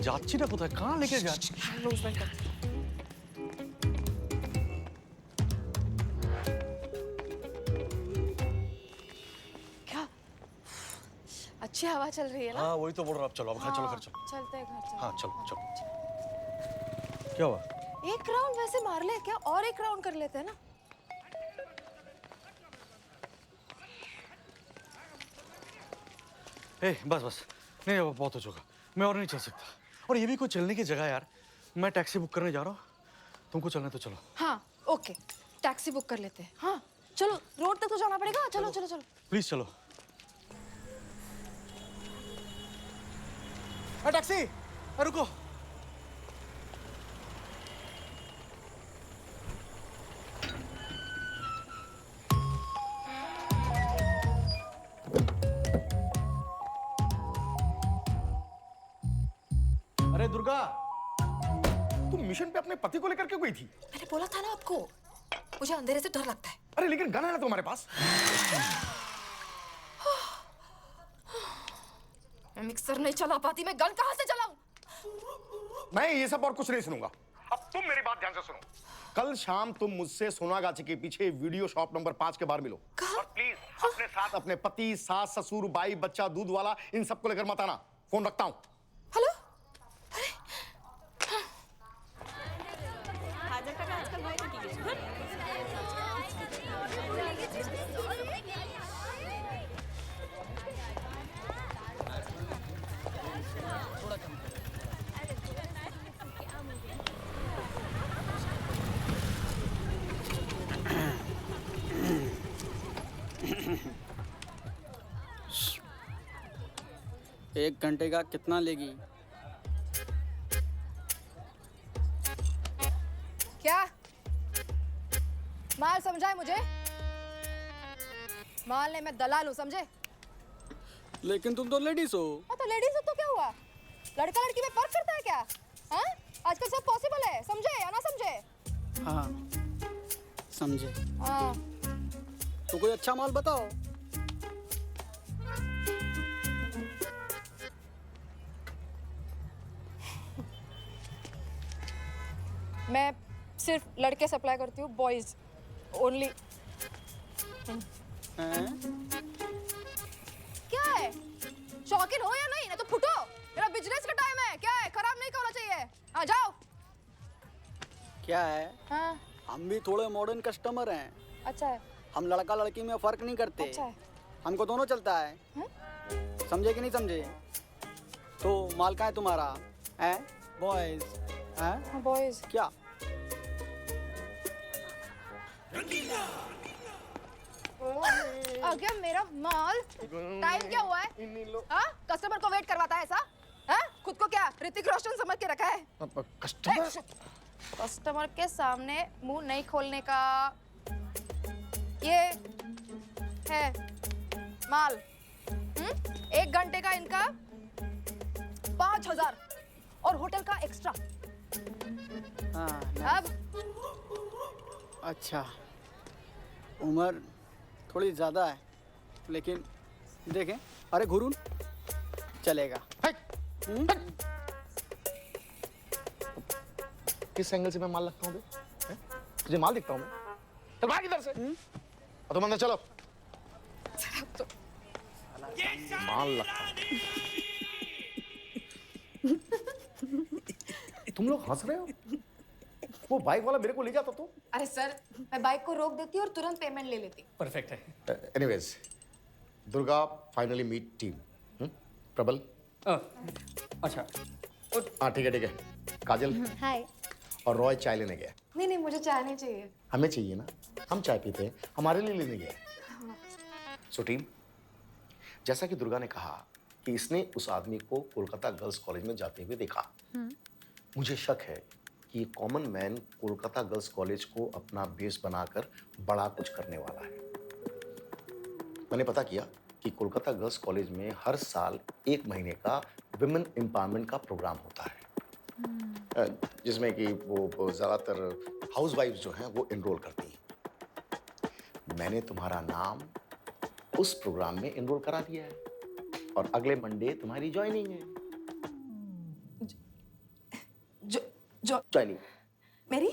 যাচ্ছি না কোথায়? कहाँ लेके যাচ্ছি? लूजमेंट करते हैं। क्या अच्छी हवा चल रही है ना? हाँ वही तो बोल रहा हूँ। अब चलो, अब घर चलो, घर चलो। चलते हैं घर। हाँ चलो चलो। क्या हुआ? एक राउंड वैसे मार ले क्या, और एक राउंड कर लेते हैं ना? बस बस, नहीं अब बहुत हो चुका, मैं और नहीं चल सकता। और ये भी कोई चलने की जगह है यार। मैं टैक्सी बुक करने जा रहा हूँ, तुमको चलना तो चलो। हाँ ओके, टैक्सी बुक कर लेते हैं। हाँ चलो, रोड तक तो जाना पड़ेगा। चलो चलो चलो। प्लीज चलो। टैक्सी, रुको। अरे दुर्गा, तुम मिशन पे अपने पति को लेकर क्यों गई थी? मैंने बोला था ना आपको, मुझे अंधेरे से डर लगता है। अरे लेकिन गन है ना तुम्हारे पास? मैं मिक्सर नहीं चला पाती, मैं गन कहाँ से चलाऊं? मैं ये सब और कुछ नहीं सुनूंगा। अब तुम मेरी बात ध्यान से सुनो। कल शाम तुम मुझसे सोनागाछी के पीछे वीडियो शॉप नंबर 5 के बाहर मिलो। और प्लीज अपने साथ अपने पति, सास, ससुर, भाई, बच्चा, दूध वाला, इन सबको लेकर मत आना। फोन रखता हूँ। हेलो? एक घंटे का कितना लेगी? क्या माल समझाए मुझे? माल ने मैं दलाल हूँ, समझे? लेकिन तुम तो लेडीज हो। हाँ तो लेडीज हो तो क्या हुआ? लड़का लड़की में फर्क करता है क्या? हाँ आजकल सब पॉसिबल है, समझे या ना समझे? हाँ समझे। हाँ तो कोई अच्छा माल बताओ। मैं सिर्फ लड़के सप्लाई करती हूँ, बॉयज ओनली। क्या है, शौकीन हो या नहीं? ना तो फुटो, मेरा बिजनेस का टाइम है। क्या है, खराब नहीं होना चाहिए। हाँ जाओ। क्या है? हाँ हम भी थोड़े मॉडर्न कस्टमर हैं। अच्छा है। हम लड़का लड़की में फर्क नहीं करते। अच्छा है। हमको दोनों चलता है। समझे कि नहीं समझे? तो माल का है तुम्हारा? है बॉयज? हैं बॉयज? क्या आ गया मेरा माल। टाइम क्या हुआ है? हाँ, कस्टमर को वेट करवाता है ऐसा? हाँ, खुद को क्या ऋतिक रोशन समझ के रखा है? कस्टमर के सामने मुंह नहीं खोलने का। ये है माल। 1 घंटे का इनका 5000 और होटल का एक्स्ट्रा। हाँ। अब अच्छा, उम्र थोड़ी ज़्यादा है, लेकिन देखें। अरे घुरून चलेगा। किस एंगल से मैं माल लगता हूँ बे? तुझे माल दिखता हूँ मैं? चल भाग इधर से। और तुम अंदर चलो। तो माल लगता हूँ। तुम लोग हंस रहे हो? वो बाइक वाला मेरे को ले जाता तो? अरे सर, मैं बाइक को रोक देती और तुरंत पेमेंट ले लेती। परफेक्ट है। Anyways, Durga finally meet team. Prabal. अच्छा। हाँ ठीक है। काजल हाय। और रॉय चाय लेने गया। नहीं, मुझे चाय नहीं चाहिए। हमें चाहिए ना, हम चाय पीते हैं, हमारे लिए लेने गए। सो टीम, जैसा कि दुर्गा ने कहा कि इसने उस आदमी को कोलकाता गर्ल्स कॉलेज में जाते हुए देखा। मुझे शक है कि common man Kolkata girls college को अपना बेस बनाकर बड़ा कुछ करने वाला है। मैंने पता किया कि कोलकाता गर्ल्स कॉलेज में हर साल 1 महीने का विमेन एम्पावरमेंट का प्रोग्राम होता है, जिसमें कि वो ज़्यादातर हाउसवाइफ्स जो हैं वो एनरोल करती हैं। मैंने तुम्हारा नाम उस प्रोग्राम में एनरोल करा दिया है और अगले मंडे तुम्हारी ज्वाइनिंग है। ज्वाइनिंग मेरी?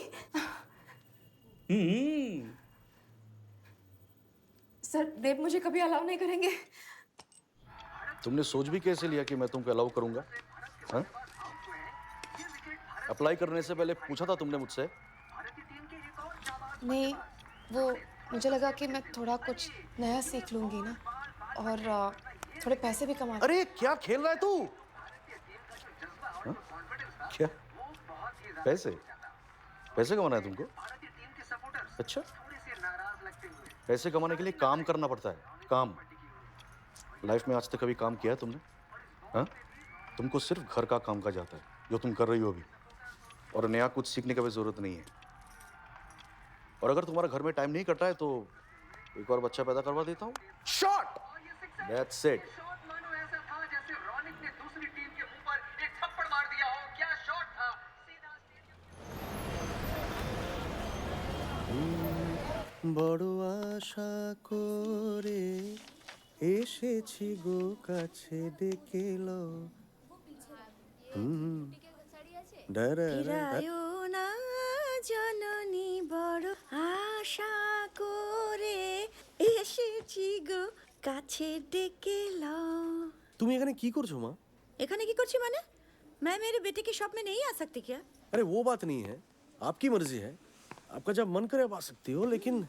सर, देव मुझे कभी अलाउ नहीं करेंगे। तुमने सोच भी कैसे लिया कि मैं तुमको अलाउ करूंगा? हाँ? अप्लाई करने से पहले पूछा था तुमने मुझसे? नहीं, वो मुझे लगा कि मैं थोड़ा कुछ नया सीख लूंगी ना, और थोड़े पैसे भी कमा। अरे क्या खेल रहा है तू? हाँ? क्या पैसे कमाना है तुमको? अच्छा, पैसे कमाने के लिए काम करना पड़ता है। काम लाइफ में आज तक कभी काम किया है तुमने? हाँ? तुमको सिर्फ घर का काम का जाता है, जो तुम कर रही हो अभी, और नया कुछ सीखने की भी जरूरत नहीं है। और अगर तुम्हारा घर में टाइम नहीं कट रहा है तो एक और बच्चा पैदा करवा देता हूँ। Shot, that's it. বড় আশা করে এসেছি গো কাছে ডেকে লো। ফিরায়ো না জননী বড় আশা করে এসেছি গো কাছে ডেকে লও। তুমি এখানে কি করছো মা? এখানে কি করছি মানে? मैं मेरे बेटे की शॉप में नहीं आ सकती क्या? अरे वो बात नहीं है, आपकी मर्जी है, आपका जब मन करे आप आ सकती हो, लेकिन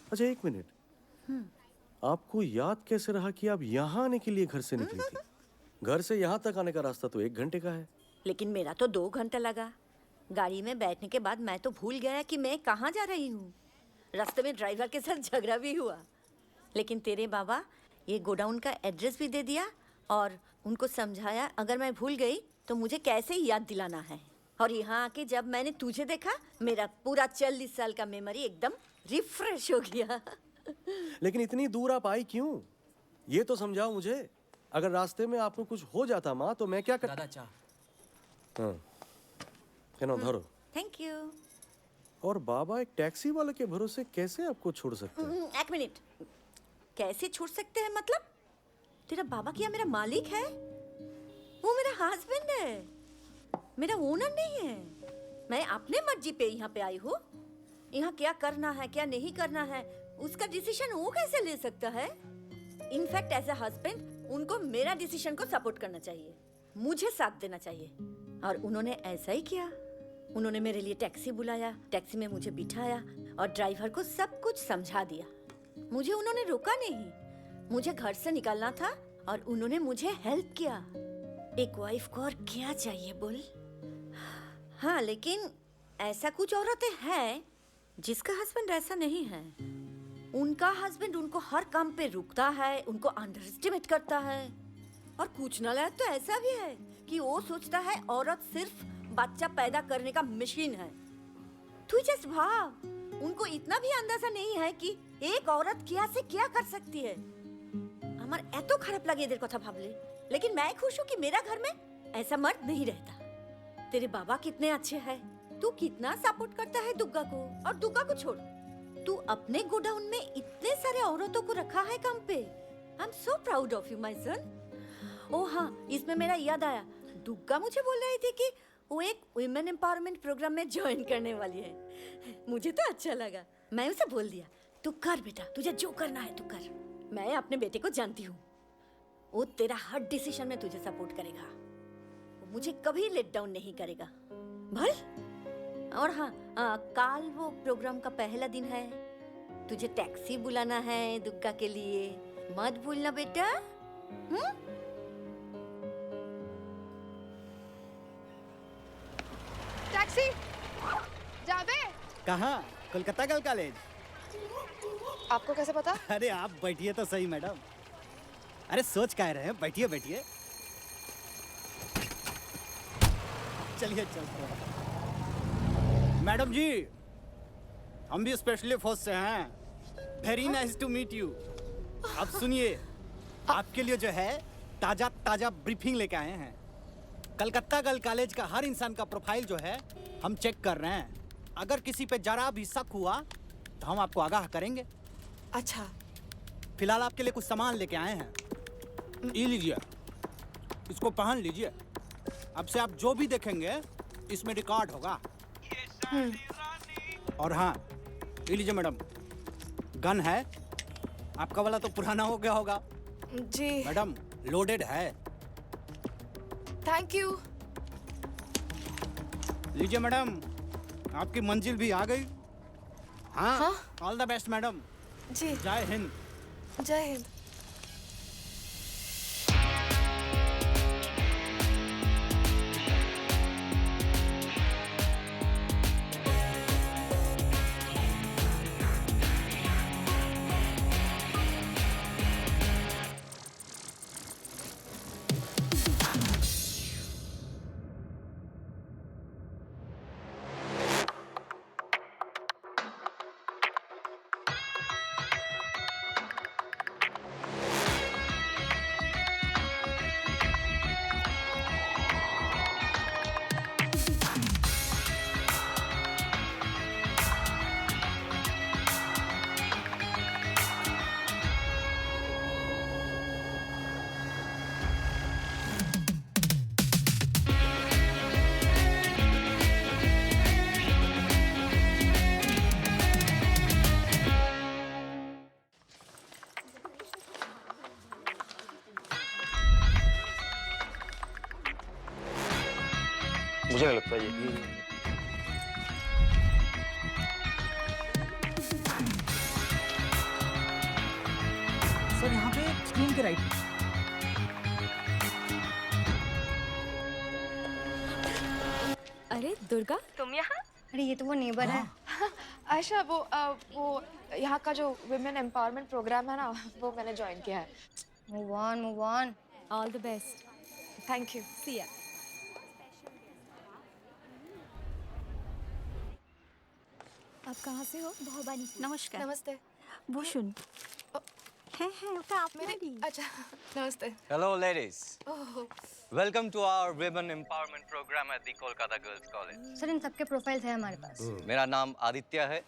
अच्छा 1 मिनट, आपको याद कैसे रहा कि आप यहाँ आने के लिए घर से निकली थी? घर से यहाँ तक आने का रास्ता तो 1 घंटे का है। लेकिन मेरा तो 2 घंटा लगा। गाड़ी में बैठने के बाद मैं तो भूल गया कि मैं कहाँ जा रही हूँ। रास्ते में ड्राइवर के साथ झगड़ा भी हुआ, लेकिन तेरे बाबा ये गोडाउन का एड्रेस भी दे दिया और उनको समझाया अगर मैं भूल गई तो मुझे कैसे याद दिलाना है। और यहाँ आके जब मैंने तुझे देखा, मेरा पूरा 40 साल का मेमोरी एकदम रिफ्रेश हो गया। लेकिन इतनी दूर आप आई क्यों? ये तो समझाओ मुझे। अगर रास्ते में आपको कुछ हो जाता माँ तो मैं क्या कर। दादा चाह। हाँ, धरो। Thank you. और बाबा एक टैक्सी वाले के भरोसे कैसे आपको छोड़ सकते हैं? 1 मिनट, कैसे छोड़ सकते हैं मतलब? तेरा बाबा क्या मेरा मालिक है? वो मेरा हस्बैंड है, मेरा ओनर नहीं है। मैं अपने मर्जी पे यहाँ पे आई हूँ। यहाँ क्या करना है क्या नहीं करना है उसका डिसीजन वो कैसे ले सकता है? इनफैक्ट एज अ हस्बैंड उनको मेरा डिसीजन को सपोर्ट करना चाहिए, मुझे साथ देना चाहिए। और उन्होंने ऐसा ही किया। उन्होंने मेरे लिए टैक्सी बुलाया, टैक्सी में मुझे बिठाया और ड्राइवर को सब कुछ समझा दिया। मुझे उन्होंने रोका नहीं, मुझे घर से निकलना था और उन्होंने मुझे हेल्प किया। एक वाइफ को और क्या चाहिए बोल? हाँ, लेकिन ऐसा कुछ औरतें हैं जिसका हस्बैंड ऐसा नहीं है। उनका हस्बैंड उनको हर काम पे रुकता है, उनको अंडर एस्टिमेट करता है। और कुछ नालायक तो ऐसा भी है कि वो सोचता है औरत सिर्फ बच्चा पैदा करने का मशीन है। तू जस्ट भाव, उनको इतना भी अंदाजा नहीं है कि एक औरत क्या से क्या कर सकती है। हमार एतो खराब लगे इधर कथा भावले, लेकिन मैं खुश हूँ कि मेरा घर में ऐसा मर्द नहीं रहता। तेरे बाबा कितने अच्छे हैं, तू कितना सपोर्ट करता है दुर्गा को। और दुर्गा को छोड़, तू अपने गोडाउन में इतने सारे औरतों को रखा है काम पे। I am so proud of you my son. ओ हाँ, इसमें मेरा याद आया, दुर्गा मुझे बोल रही थी कि वो एक वुमेन एम्पावरमेंट प्रोग्राम में ज्वाइन करने वाली है। मुझे तो अच्छा लगा, मैं उसे बोल दिया तू कर बेटा, तुझे जो करना है तू कर। मैं अपने बेटे को जानती हूँ, वो तेरा हर डिसीजन में तुझे सपोर्ट करेगा, वो मुझे कभी लेट डाउन नहीं करेगा भल। और हाँ, कल वो प्रोग्राम का पहला दिन है, तुझे टैक्सी बुलाना है दुर्गा के लिए, मत भूलना बेटा। टैक्सी जाबे। कहाँ? Kolkata girl college. आपको कैसे पता? अरे आप बैठिए तो सही मैडम। अरे सोच क्या रहे हैं, बैठिए बैठिए। चलिए चलते हैं। मैडम जी, हम भी स्पेशली फोर्स से हैं। Very nice to meet you. अब सुनिए, आपके लिए जो है ताजा ताजा ब्रीफिंग लेके आए हैं। कलकत्ता गर्ल कॉलेज का हर इंसान का प्रोफाइल जो है हम चेक कर रहे हैं। अगर किसी पे जरा भी शक हुआ तो हम आपको आगाह करेंगे। अच्छा, फिलहाल आपके लिए कुछ सामान लेके आए हैं। ये लीजिए, इसको पहन लीजिए। अब से आप जो भी देखेंगे इसमें रिकॉर्ड होगा। और हाँ, ये लीजिए मैडम, गन है। आपका वाला तो पुराना हो गया होगा जी मैडम, लोडेड है। Thank you. लीजिए मैडम, आपकी मंजिल भी आ गई। हाँ, ऑल द बेस्ट मैडम। जी, जय हिंद। जय हिंद। मुझे नहीं लगता ये सर यहाँ पे स्क्रीन के राइट। अरे दुर्गा, तुम यहाँ? अरे ये तो वो नेबर है। आयशा, वो यहाँ का जो वुमेन एम्पावरमेंट प्रोग्राम है ना, वो मैंने ज्वाइन किया है। Move on, move on. All the best. Thank you. See ya. आप कहाँ से हो? भवानी। नमस्कार। नमस्ते। भूषण है तो आप मेरी। अच्छा, नमस्ते। Hello, ladies. Oh, Welcome to our Women Empowerment Program at the Kolkata Girls College. Sir इन सबके प्रोफाइल्स हैं हमारे पास। मेरा नाम आदित्य है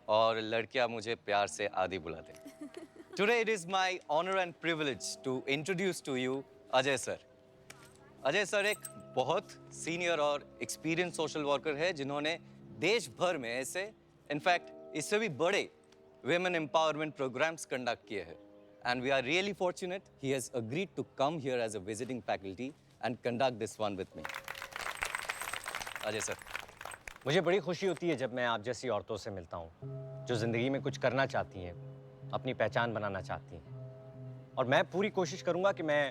और लड़कियां मुझे प्यार से आदि बुलाते हैं। Today it is my honor and privilege to introduce to you Ajay sir. Ajay sir एक बहुत सीनियर और एक्सपीरियंस सोशल वर्कर है जिन्होंने देश भर में ऐसे इनफैक्ट इससे भी बड़े women empowerment programs conduct किए हैं. And we are really fortunate he has agreed to come here as a visiting faculty and conduct this one with me. Ajay sir, मुझे बड़ी खुशी होती है जब मैं आप जैसी औरतों से मिलता हूँ जो ज़िंदगी में कुछ करना चाहती हैं, अपनी पहचान बनाना चाहती हैं, और मैं पूरी कोशिश करूँगा कि मैं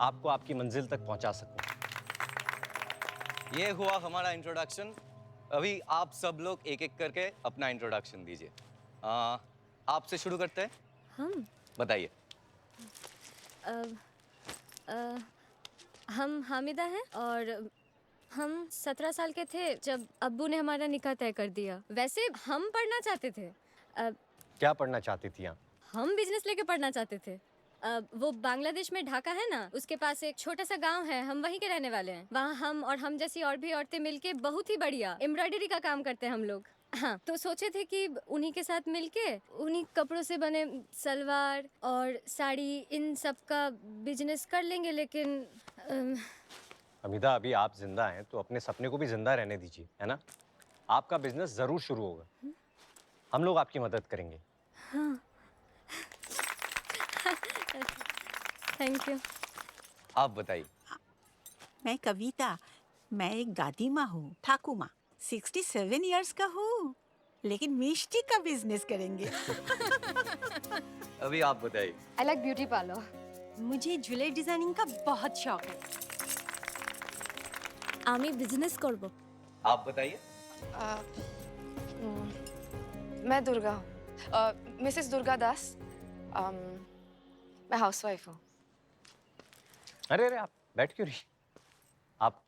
आपको आपकी मंजिल तक पहुँचा सकूँ। ये हुआ हमारा इंट्रोडक्शन। अभी आप सब लोग एक एक करके अपना इंट्रोडक्शन दीजिए। आपसे शुरू करते हैं। हम बताइए। हम हामिदा हैं और हम 17 साल के थे जब अब्बू ने हमारा निकाह तय कर दिया। वैसे हम पढ़ना चाहते थे। क्या पढ़ना चाहती थी आप? हम बिजनेस लेके पढ़ना चाहते थे। वो बांग्लादेश में ढाका है ना, उसके पास एक छोटा सा गांव है, हम वहीं के रहने वाले हैं। वहाँ हम और हम जैसी और भी औरतें मिलके बहुत ही बढ़िया एम्ब्रॉयडरी का काम करते हैं हम लोग। हाँ, तो सोचे थे कि उन्हीं के साथ मिलके उन्हीं कपड़ों से बने सलवार और साड़ी इन सब का बिजनेस कर लेंगे, लेकिन हमीदा, अभी आप जिंदा हैं तो अपने सपने को भी जिंदा रहने दीजिए, है ना? आपका बिजनेस जरूर शुरू होगा। हम लोग आपकी मदद करेंगे। हाँ। Thank you. आप बताइए। मैं कविता, मैं एक दादी माँ हूँ, ठाकू माँ, 67 इयर्स का हूँ, लेकिन मिष्टी का बिजनेस करेंगे। अभी आप बताइए। I like beauty parlour. मुझे ज्वेलरी डिजाइनिंग का बहुत शौक है। आमी बिजनेस करबो। आप बताइए। मैं दुर्गा हूँ, मिसेस दुर्गा दास। मैं हाउसवाइफ हूँ। अरे अरे, आप बैठ क्यों रही? आप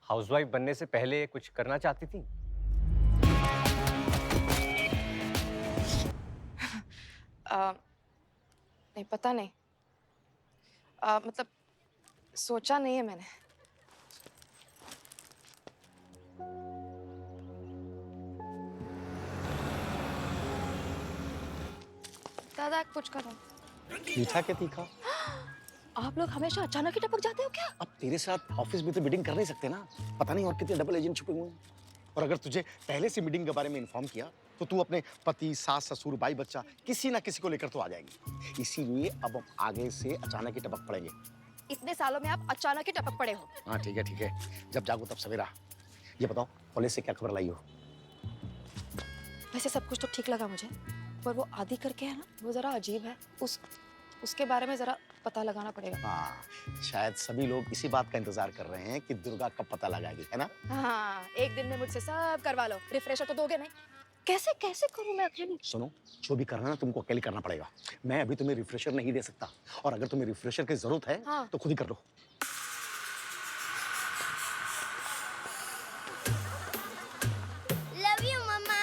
हाउसवाइफ बनने से पहले कुछ करना चाहती थी? नहीं, पता नहीं। मतलब सोचा नहीं है मैंने। दादा कुछ करो। मीठा क्या तीखा? आप लोग हमेशा अचानक ही टपक जाते हो क्या? अब तेरे साथ ऑफिस में तो मीटिंग कर नहीं सकते ना, पता नहीं और कितने डबल एजेंट छुपे हुए हैं। और अगर तुझे पहले से मीटिंग के बारे में इन्फॉर्म किया तो तू अपने पति, सास, ससुर, भाई, बच्चा किसी ना किसी को लेकर तो आ जाएगी। इसीलिए अब हम आगे से अचानक ही टपक पड़ेंगे। इतने सालों में आप अचानक ही टपक पड़े हो। हाँ ठीक है ठीक है, जब जागो तब सवेरा। ये बताओ कॉलेज से क्या खबर लाई हो? वैसे सब कुछ तो ठीक लगा मुझे, पर वो आदि करके है ना, वो जरा अजीब है। उसके बारे में जरा पता लगाना पड़ेगा। हाँ, शायद सभी लोग इसी बात का इंतजार कर रहे हैं कि दुर्गा कब पता लगाएगी, है ना? हाँ, एक दिन में मुझसे सब करवा लो। रिफ्रेशर तो दोगे नहीं? कैसे कैसे करूँ मैं अकेली? सुनो, जो भी करना है तुमको अकेले करना पड़ेगा। मैं अभी तुम्हें रिफ्रेशर नहीं दे सकता, और अगर तुम्हें रिफ्रेशर की जरूरत है हाँ। तो खुद ही कर लो। लव यू मम्मा।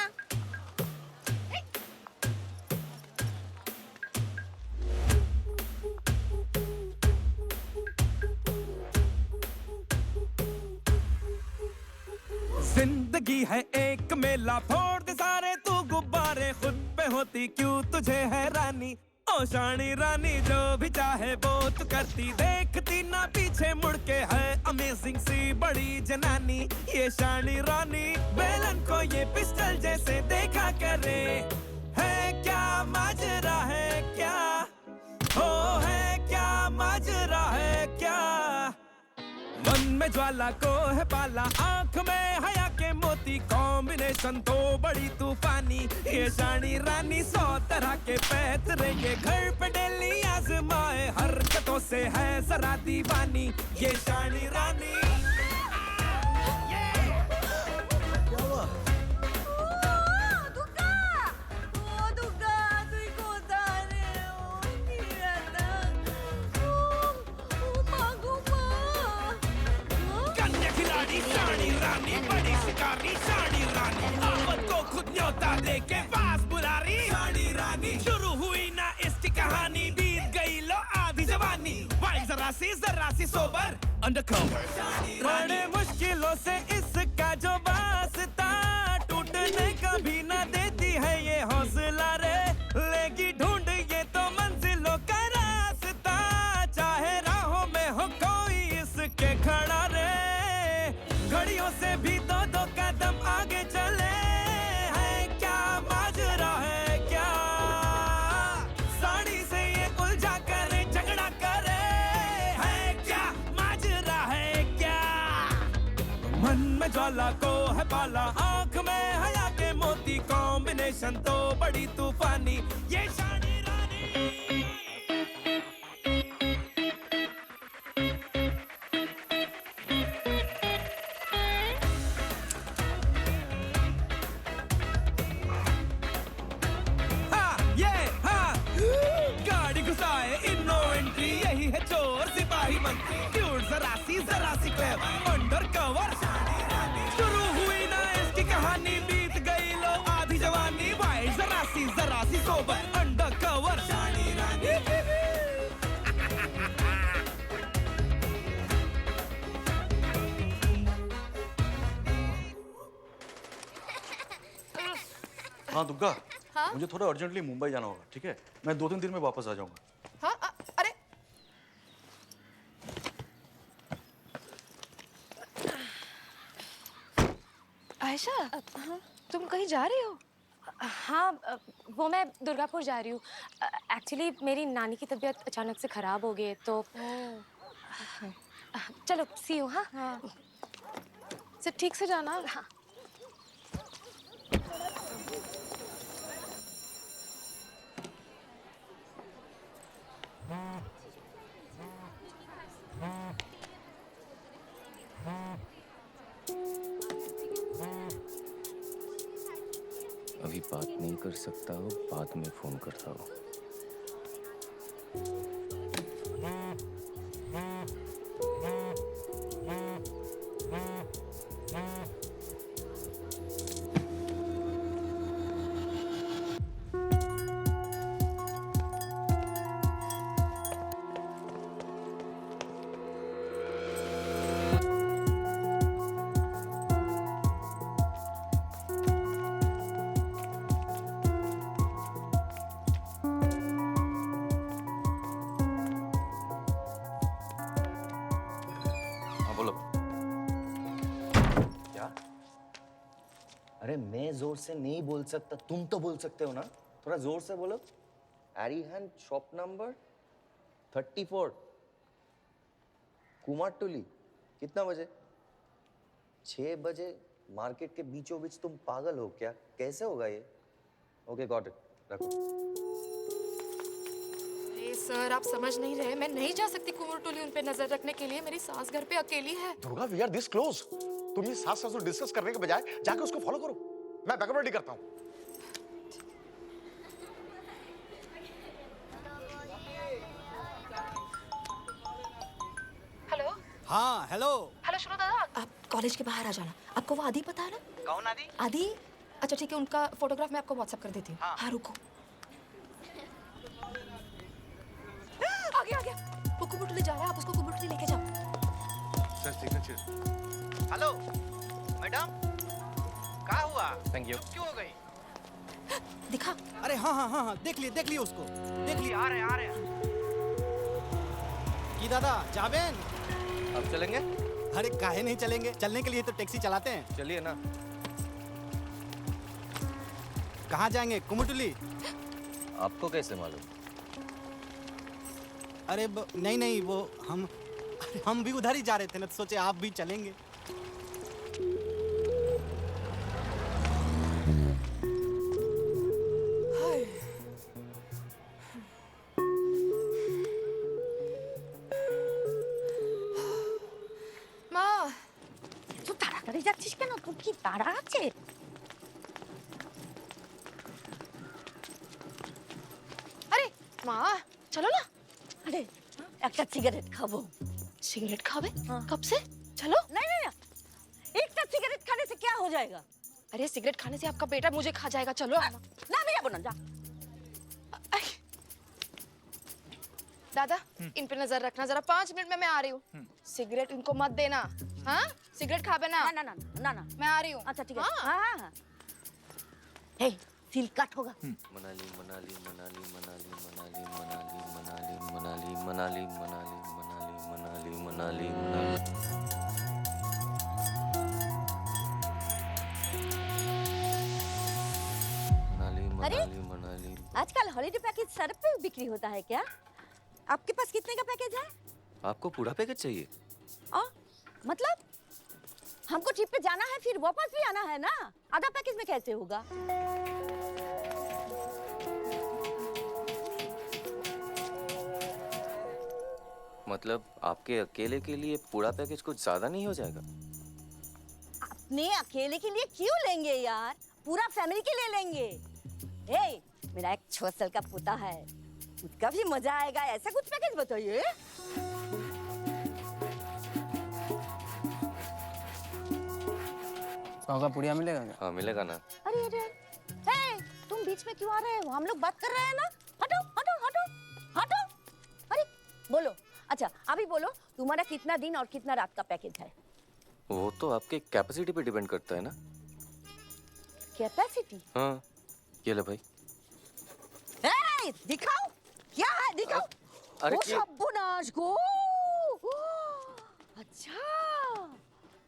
जिंदगी है एक मेला, फोड़ दे सारे तू गुब्बारे, खुद पे होती क्यों तुझे है रानी। ओ शानी रानी, जो भी चाहे वो तू करती, देखती ना पीछे मुड़ के, है अमेजिंग सी बड़ी जनानी ये शानी रानी। बेलन को ये पिस्टल जैसे देखा करे, है क्या माजरा है क्या, हो है क्या माजरा है क्या। मन में ज्वाला को है पाला, आंख में हया के मोती, कॉम्बिनेशन तो बड़ी तूफानी ये शानी रानी। 100 तरह के पैतरे ये घर पे डेली आजमाए, हरकतों से है जरा दीवानी ये शानी रानी। शानी रानी, बड़ी शिकारी शानी रानी, आफत को खुद न्योता देके पास बुला रही शानी रानी। शुरू हुई ना इसकी कहानी, बीत गई लो आधी जवानी, वाइल जरा सी सोबर अंडरकवर। बड़े मुश्किलों से इसका जो वास्ता, टूटने कभी ना देती है ये हौसला रे, लेगी ढूंढ ये तो मंजिलों का रास्ता, चाहे राहों में हो कोई इसके खड़ा। में ज्वाला को है पाला, आंख में हया के मोती, कॉम्बिनेशन तो बड़ी तूफानी, ये शानी रानी। गाड़ी घुसाए इनो एंट्री, यही है चोर सिपाही मंत्री, क्यूट जरा सी क्लेवर, अंडर कवर शुरू हुई ना इसकी कहानी, बीत गई लो आधी जवानी, वाइट जरा सी सोबर, अंडर कवर शानी रानी। हाँ दुग्गा, हाँ? मुझे थोड़ा अर्जेंटली मुंबई जाना होगा, ठीक है? मैं 2-3 दिन में वापस आ जाऊंगा। हाँ अरे आयशा, तुम कहीं जा रही हो? हाँ, वो मैं दुर्गापुर जा रही हूँ। एक्चुअली मेरी नानी की तबीयत अचानक से खराब हो गई है, तो चलो सी यू। हाँ सिर्फ ठीक से जाना। हाँ। अभी बात नहीं कर सकता हो, बाद में फोन करता हो। अरे मैं जोर से नहीं बोल सकता, तुम तो बोल सकते हो ना, थोड़ा जोर से बोलो। एरिहन शॉप नंबर 34 कुमारटुली। कितना बजे? 6 बजे मार्केट के बीचों बीच? तुम पागल हो क्या? कैसे होगा ये? ओके गॉट इट, रखो। अरे सर, आप समझ नहीं रहे, मैं नहीं जा सकती कुमारटुली उन पे नजर रखने के लिए, मेरी सास घर पे अकेली है। Durga, we are this close. तुम ये सास ससुर डिस्कस करने के बजाय जाके उसको फॉलो करो। मैं बैकअप रेडी करता हूँ। हेलो। हाँ हेलो। हेलो सुनो दादा, आप कॉलेज के बाहर आ जाना। आपको वो आदि पता है ना? कौन आदि? आदि? अच्छा ठीक है, उनका फोटोग्राफ मैं आपको व्हाट्सएप कर देती हूँ। हाँ रुको। आ गया। वो कुमारटुली जा रहा है, आप उसको कुमारटुली लेके जाओ। Sir signature. हेलो मैडम, क्या हुआ? Thank you. क्यों हो गई? दिखा। अरे हाँ, देख लिए उसको, देख लिए। आ रहे हैं। की दादा जाबेन, अब चलेंगे? अरे काहे नहीं चलेंगे, चलने के लिए तो टैक्सी चलाते हैं। चलिए ना। कहाँ जाएंगे? कुमारटुली? आपको कैसे मालूम? अरे नहीं, वो हम भी उधर ही जा रहे थे ना, तो सोचे आप भी चलेंगे। মা, তুই তাড়াতাড়ি যাচ্ছিস কেন? তোর কি তাড়া আছে? আরে মা চলো না। আরে একটা সিগারেট খাবো। सिगरेट खावे? कब से? चलो। नहीं, एक सिगरेट खाने से क्या हो जाएगा? अरे सिगरेट खाने से आपका बेटा मुझे खा जाएगा। चलो। ना मैं जाबो ना, जा। दादा, इन पे नजर रखना जरा, 5 मिनट में मैं आ रही हूँ। सिगरेट इनको मत देना। हाँ, सिगरेट खावे ना। ना मैं आ रही हूँ। अच्छा ठीक है। हाँ। हे, सील कट होगा। मनाली मनाली मनाली मनाली मनाली मनाली मनाली मनाली मनाली मनाली मनाली मनाली मनाली अरे मनाली मनाली। आजकल हॉलिडे पैकेज सर पे बिक्री होता है क्या? आपके पास कितने का पैकेज है? आपको पूरा पैकेज चाहिए? मतलब हमको ट्रिप पे जाना है, फिर वापस भी आना है ना। आधा पैकेज में कैसे होगा? मतलब आपके अकेले के लिए पूरा पैकेज कुछ ज्यादा नहीं हो जाएगा? अपने अकेले के लिए क्यों लेंगे यार, पूरा फैमिली के लिए लेंगे। ए, मेरा एक 6 साल का पोता है, उसका भी मजा आएगा। ऐसा कुछ पैकेज बताइए। का पुड़िया मिलेगा क्या? हाँ मिलेगा ना। अरे अरे, हे, तुम बीच में क्यों आ रहे हो? हम लोग बात कर रहे हैं ना। हटो हटो हटो हटो। अरे बोलो, अच्छा अभी बोलो, तुम्हारा कितना दिन और कितना रात का पैकेज है? वो तो आपके कैपेसिटी पे डिपेंड करता है ना। कैपेसिटी? हाँ ये ले भाई। ए, दिखाओ क्या है, दिखाओ। अरे ओ शब्बुनाश को। अच्छा,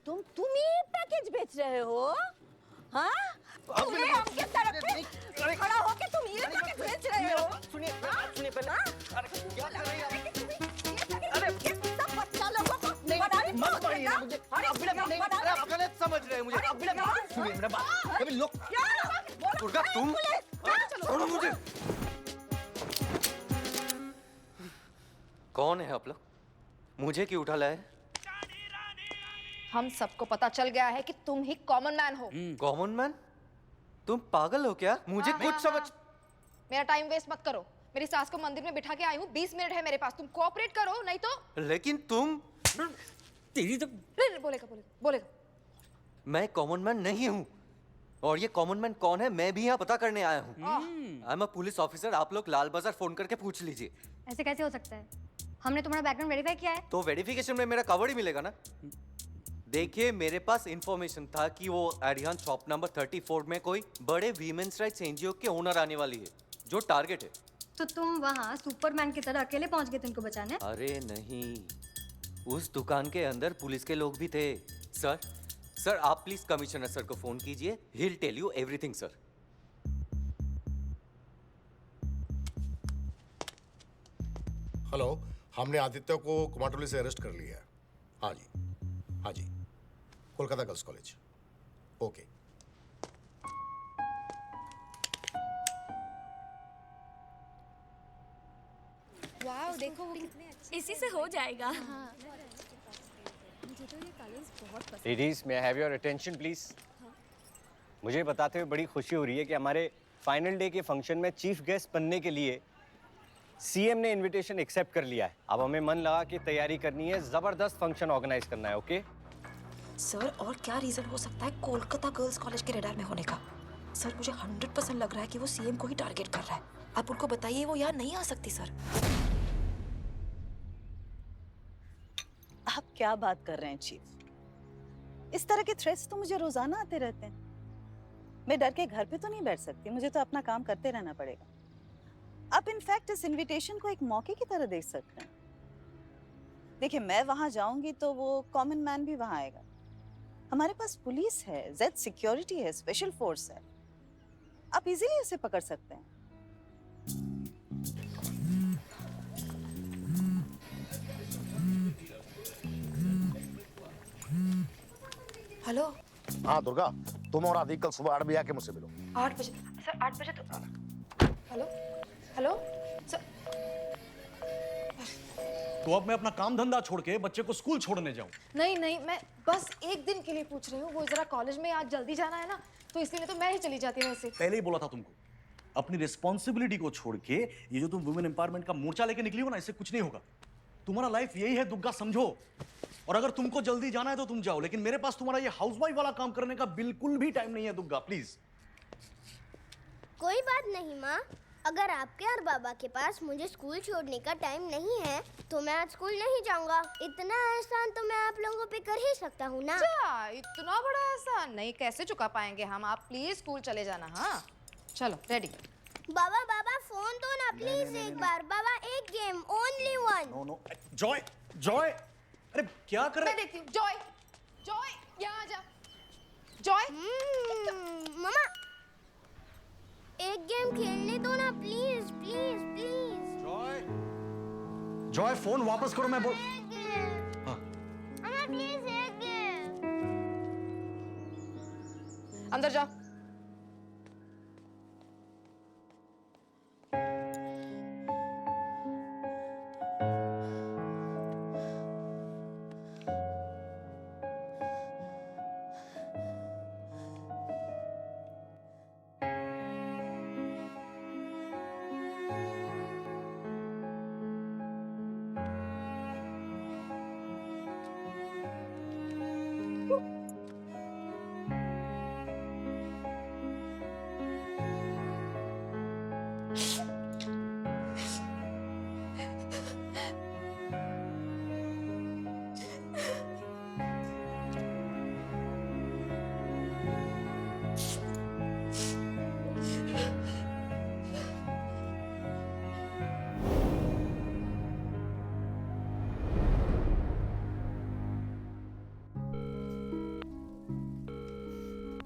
तुम ही पैकेज बेच रहे हो? हाँ? तुमने हमके तरफ पे खड़ा होके तुम ये पैकेज बेच रहे हो? सुनिए पहले। अरे क्या कर रही है? अरे कितना बच्चा लोगों को मत पढ़िए ना मुझे। आप गलत समझ रहे हैं मुझे। सुनिए मेरा बात। कभी लोग दुर्गा तुम छोड़ो मुझे। कौन है आप लोग? मुझे क्यों उठा लाए? हम सबको पता चल गया है कि तुम ही कॉमन मैन हो। Common man? तुम पागल हो क्या? मुझे कुछ समझ। मेरा टाइम वेस्ट मत करो। मेरी सास को मंदिर में बिठा के आई हूँ, 20 मिनट है मेरे पास। तुम कोऑपरेट करो, नहीं तो। लेकिन तुम तेरी तो बोलेगा। मैं कॉमन मैन नहीं हूँ, और ये कॉमन मैन कौन है मैं भी यहाँ पता करने आया हूँ। I am a police officer. आप लोग लाल बाजार फोन करके पूछ लीजिए। ऐसे कैसे हो सकता है? हमने तुम्हारा बैकग्राउंड वेरीफाई किया है। तो वेरिफिकेशन में मेरा कवर ही मिलेगा ना। देखिए मेरे पास इंफॉर्मेशन था कि वो एडिहान शॉप नंबर 34 में कोई बड़े वीमेंस राइट्स एनजीओ के ओनर आने वाली है, जो टारगेट है। तो तुम वहाँ सुपरमैन की तरह अकेले पहुँच गए थे उनको बचाने? अरे नहीं, उस दुकान के अंदर पुलिस के लोग भी थे। सर आप प्लीज कमिश्नर सर को फोन कीजिए। He will tell you everything sir. Hello, हमने आदित्य को कुमारटोली से अरेस्ट कर लिया है। हाँ जी, Kolkata girls college. Okay. Wow, देखो वो कितने अच्छे। इसी से हो जाएगा। मुझे तो ये कलर्स बहुत पसंद। Ladies may I have your attention please. मुझे बताते हुए बड़ी खुशी हो रही है कि हमारे फाइनल डे के फंक्शन में चीफ गेस्ट बनने के लिए सीएम ने इनविटेशन एक्सेप्ट कर लिया है। अब हमें मन लगा कि तैयारी करनी है, जबरदस्त फंक्शन ऑर्गेनाइज करना है। ओके सर, और क्या रीजन हो सकता है कोलकाता गर्ल्स कॉलेज के रडार में होने का? सर मुझे 100% लग रहा है कि वो सीएम को ही टारगेट कर रहा है। आप उनको बताइए वो यहाँ नहीं आ सकती। सर आप क्या बात कर रहे हैं चीफ? इस तरह के थ्रेट्स तो मुझे रोजाना आते रहते हैं। मैं डर के घर पे तो नहीं बैठ सकती, मुझे तो अपना काम करते रहना पड़ेगा। आप इनफैक्ट इस इनविटेशन को एक मौके की तरह देख सकते हैं। देखिए मैं वहां जाऊंगी तो वो कॉमन मैन भी वहां आएगा। हमारे पास पुलिस है, जेड सिक्योरिटी है, स्पेशल फोर्स है। आप इजीली उसे पकड़ सकते हैं। हेलो। हाँ दुर्गा, तुम और आदि कल सुबह 8 बजे आके मुझसे मिलो। 8 बजे? सर 8 बजे तो। Hello sir. तो अब मैं अपना काम धंधा छोड़ के बच्चे को स्कूल छोड़ने जाऊं? नहीं, मैं बस एक दिन के लिए पूछ रही हूँ। वो जरा कॉलेज में आज जल्दी जाना है ना, तो इसलिए तो मैं ही चली जाती हूँ वैसे। पहले ही बोला था तुमको, अपनी रिस्पॉन्सिबिलिटी को छोड़ के ये जो तुम वुमेन एम्पावरमेंट का मोर्चा लेके निकली हो ना, इससे कुछ नहीं होगा। तुम्हारा लाइफ यही है दुर्गा, समझो। और अगर तुमको जल्दी जाना है तो तुम जाओ, लेकिन मेरे पास तुम्हारा ये हाउसवाइफ वाला काम करने का बिल्कुल भी टाइम नहीं है दुर्गा, प्लीज। कोई बात नहीं माँ, अगर आपके और बाबा के पास मुझे स्कूल छोड़ने का टाइम नहीं है तो मैं आज स्कूल नहीं जाऊंगा। इतना एहसान तो मैं आप लोगों पे कर ही सकता हूँ ना। अच्छा, इतना बड़ा एहसान नहीं कैसे चुका पाएंगे हम। आप प्लीज स्कूल चले जाना। हाँ चलो रेडी। बाबा फोन दो ना प्लीज एक बार। बाबा एक game, only one. No joy, अरे क्या कर रहे? मैं देखती हूँ। जॉय यहाँ आ जा। जॉय मम्मा एक गेम खेलने दो ना प्लीज। जॉय फोन वापस करो, मैं बोल। मम्मा प्लीज एक गेम। अंदर जाओ।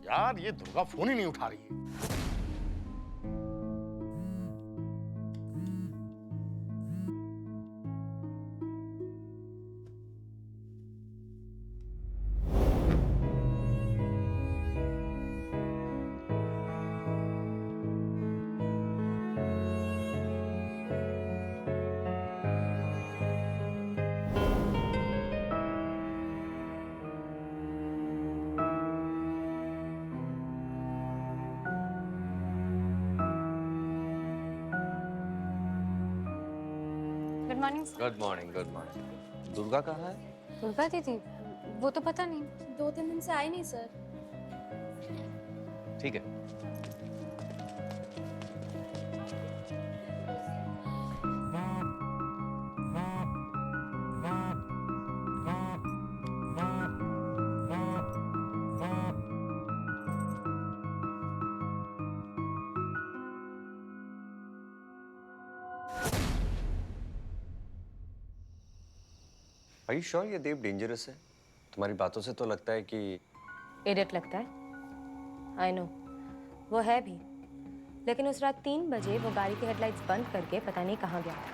यार ये दुर्गा फोन ही नहीं उठा रही है। Good morning. Good morning, good morning. Durga कहाँ है? दुर्गा दीदी, वो तो पता नहीं, 2-3 दिन से आई नहीं सर। ठीक है। Are you sure ये देव डेंजरस है? तुम्हारी बातों से तो लगता है कि इडियट लगता है। आई नो, वो है भी, लेकिन उस रात 3 बजे वो गाड़ी की हेडलाइट्स बंद करके पता नहीं कहाँ गया था।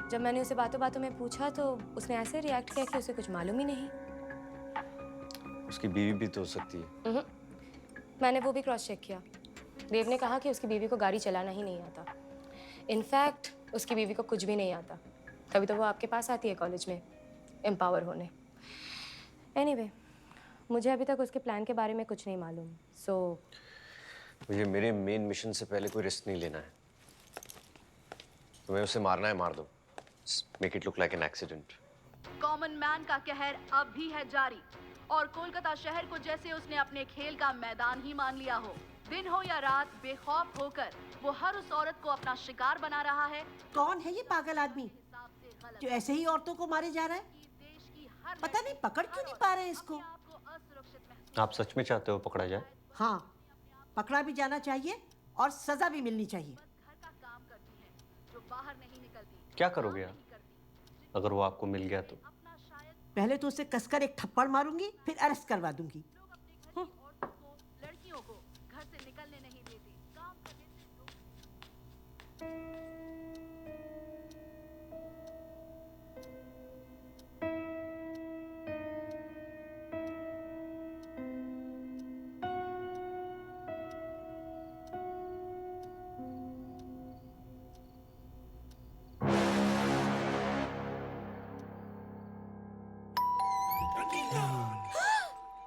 जब मैंने उसे बातों बातों में पूछा तो उसने ऐसे रिएक्ट किया कि उसे कुछ मालूम ही नहीं। उसकी बीवी भी तो हो सकती है। मैंने वो भी क्रॉस चेक किया। देव ने कहा कि उसकी बीवी को गाड़ी चलाना ही नहीं आता। इनफैक्ट उसकी बीवी को कुछ भी नहीं आता, तभी तो वो आपके पास आती है कॉलेज में एम्पावर होने। एनीवे, मुझे अभी तक उसके प्लान के बारे में कुछ नहीं मालूम। सो मुझे मेरे मेन मिशन से पहले कोई रिस्क नहीं लेना है। तुम्हें उसे मारना है, मार दो। Make it look like an accident. Common man का कहर अब भी है जारी और कोलकाता शहर को जैसे उसने अपने खेल का मैदान ही मान लिया हो। दिन हो या रात, बेखौफ होकर वो हर उस औरत को अपना शिकार बना रहा है। कौन है ये पागल आदमी जो ऐसे ही औरतों को मारे जा रहा है? पता नहीं पकड़ क्यों नहीं पा रहे हैं इसको। आप सच में चाहते हो पकड़ा जाए? हाँ, पकड़ा भी जाना चाहिए और सजा भी मिलनी चाहिए। क्या करोगे आप अगर वो आपको मिल गया तो? पहले तो उसे कसकर एक थप्पड़ मारूंगी, फिर अरेस्ट करवा दूंगी। लड़कियों को घर से निकलने नहीं देती, काम करने से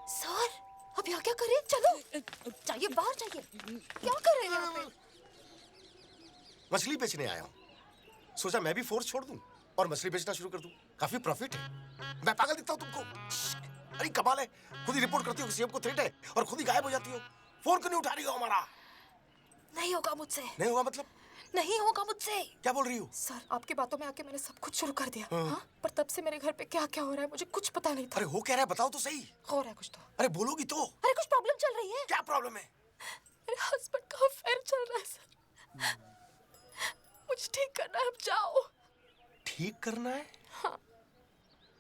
सर, अब यहाँ क्या करें? चलो चाहिए, बाहर चाहिए। क्या कर रहे हैं यहाँ पे? मछली बेचने आया हूँ। सोचा मैं भी फोर्स छोड़ दूं और मछली बेचना शुरू कर दूं। काफी प्रॉफिट है। मैं पागल दिखता हूँ तुमको? अरे कमाल है, खुद ही रिपोर्ट करती हो सीएम को थ्रेट है और खुद ही गायब हो जाती हो। फोन क्यों नहीं उठा रही हो हमारा? नहीं होगा मुझसे। नहीं होगा मतलब? नहीं होगा मुझसे। क्या बोल रही हो? सर, आपकी बातों में आके मैंने सब कुछ शुरू कर दिया। हाँ? पर तब से मेरे घर पे क्या क्या हो रहा है मुझे कुछ पता नहीं था। अरे हो क्या रहा है बताओ तो सही। हो रहा है कुछ तो। अरे बोलोगी तो। अरे कुछ प्रॉब्लम चल रही है। क्या प्रॉब्लम है? मेरे हस्बैंड का अफेयर चल रहा है सर। मुझे ठीक करना है, अब जाओ। ठीक करना है? हाँ।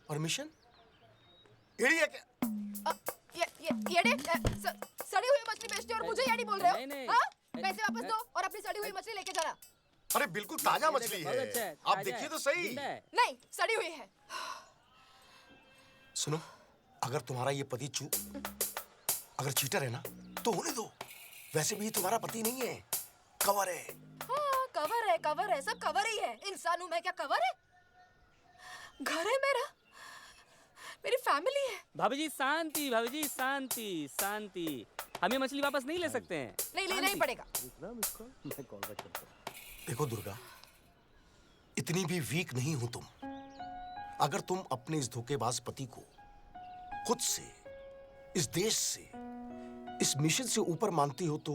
परमिशन? एड़ी है क्या? ये सड़ी हुई मछली बेचते हो और मुझे यानी बोल रहे हो? हाँ? पैसे वापस दो और अपनी सड़ी हुई मछली लेके जाना। अरे बिल्कुल ताजा मछली है, आप देखिए तो सही। नहीं, सड़ी हुई है। सुनो, अगर तुम्हारा ये पति अगर चीटर है ना तो होने दो। वैसे भी ये तुम्हारा पति नहीं है, कवर है। हाँ, कवर है, सब कवर ही है। इंसान हूं मैं, क्या कवर है? घर है मेरा, मेरी फैमिली है। भाभी जी शांति, भाभी जी शांति शांति। हम ये मछली वापस नहीं ले सकते हैं। नहीं पड़ेगा। मैं कॉल बैक करता हूं। देखो दुर्गा, इतनी भी वीक नहीं हो तुम। अगर तुम अपने इस धोखेबाज पति को खुद से, इस देश से, इस मिशन से ऊपर मानती हो तो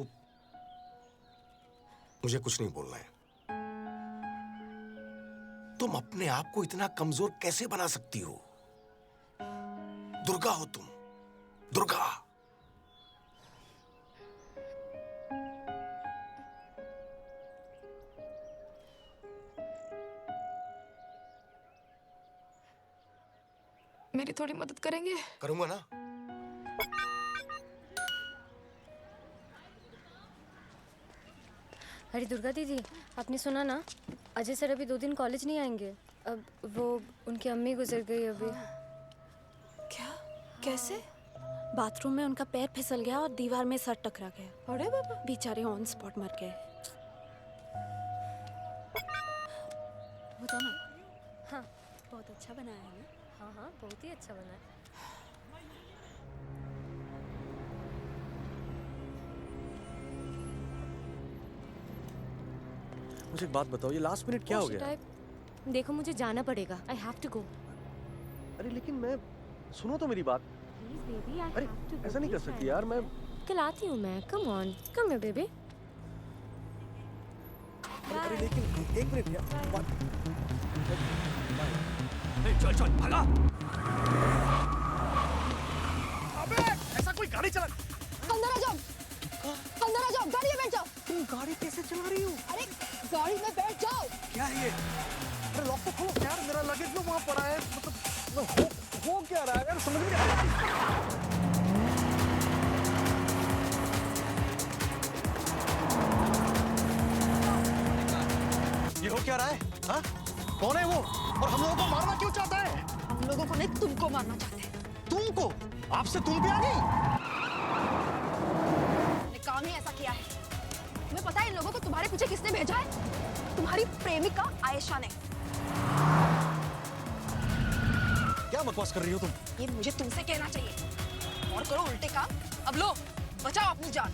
मुझे कुछ नहीं बोलना है। तुम अपने आप को इतना कमजोर कैसे बना सकती हो? दुर्गा हो तुम, दुर्गा। मेरी थोड़ी मदद करेंगे? करूंगा ना। अरे दुर्गा दीदी, आपने सुना ना, अजय सर अभी 2 दिन कॉलेज नहीं आएंगे। अब वो उनकी अम्मी गुजर गई अभी। क्या? कैसे? बाथरूम में उनका पैर फिसल गया और दीवार में सर टकरा गया। अरे बाबा, बेचारे ऑन स्पॉट मर गए। बताओ ना। हाँ बहुत अच्छा बनाया है ना? हाँ, बहुत ही अच्छा बना है। मुझे एक बात बताओ, ये लास्ट मिनट क्या हो गया? देखो मुझे जाना पड़ेगा। I have to go. अरे लेकिन मैं, सुनो तो मेरी बात। प्लीज बेबी, आई अरे हैव टू गो। ऐसा नहीं कर सकती यार, मैं कल आती हूँ मैं। Come on, come here baby. अरे लेकिन एक मिनट यार। चल भागा। अबे ऐसा कोई गाड़ी चला। अंदर आ जाओ, गाड़ी में बैठ जाओ। तुम गाड़ी कैसे चला रही हो? अरे गाड़ी में बैठ जाओ। क्या है ये? अरे लॉक तो खोलो यार, मेरा लगेज तो वहाँ पड़ा है। मतलब हो क्या रहा है यार, समझ में नहीं आ रहा। ये हो क्या रहा है? हाँ? कौन है वो? और हम लोगों को मारना क्यों चाहता है? हम लोगों को नहीं, तुमको मारना चाहते हैं। तुमको? आपसे तुम भी आ गई? ने काम ही ऐसा किया है। तुम्हें पता है इन लोगों को तुम्हारे पीछे किसने भेजा है? तुम्हारी प्रेमिका आयशा ने। क्या बकवास कर रही हो तुम? ये मुझे तुमसे कहना चाहिए। और करो उल्टे काम। अब लो, बचाओ अपनी जान।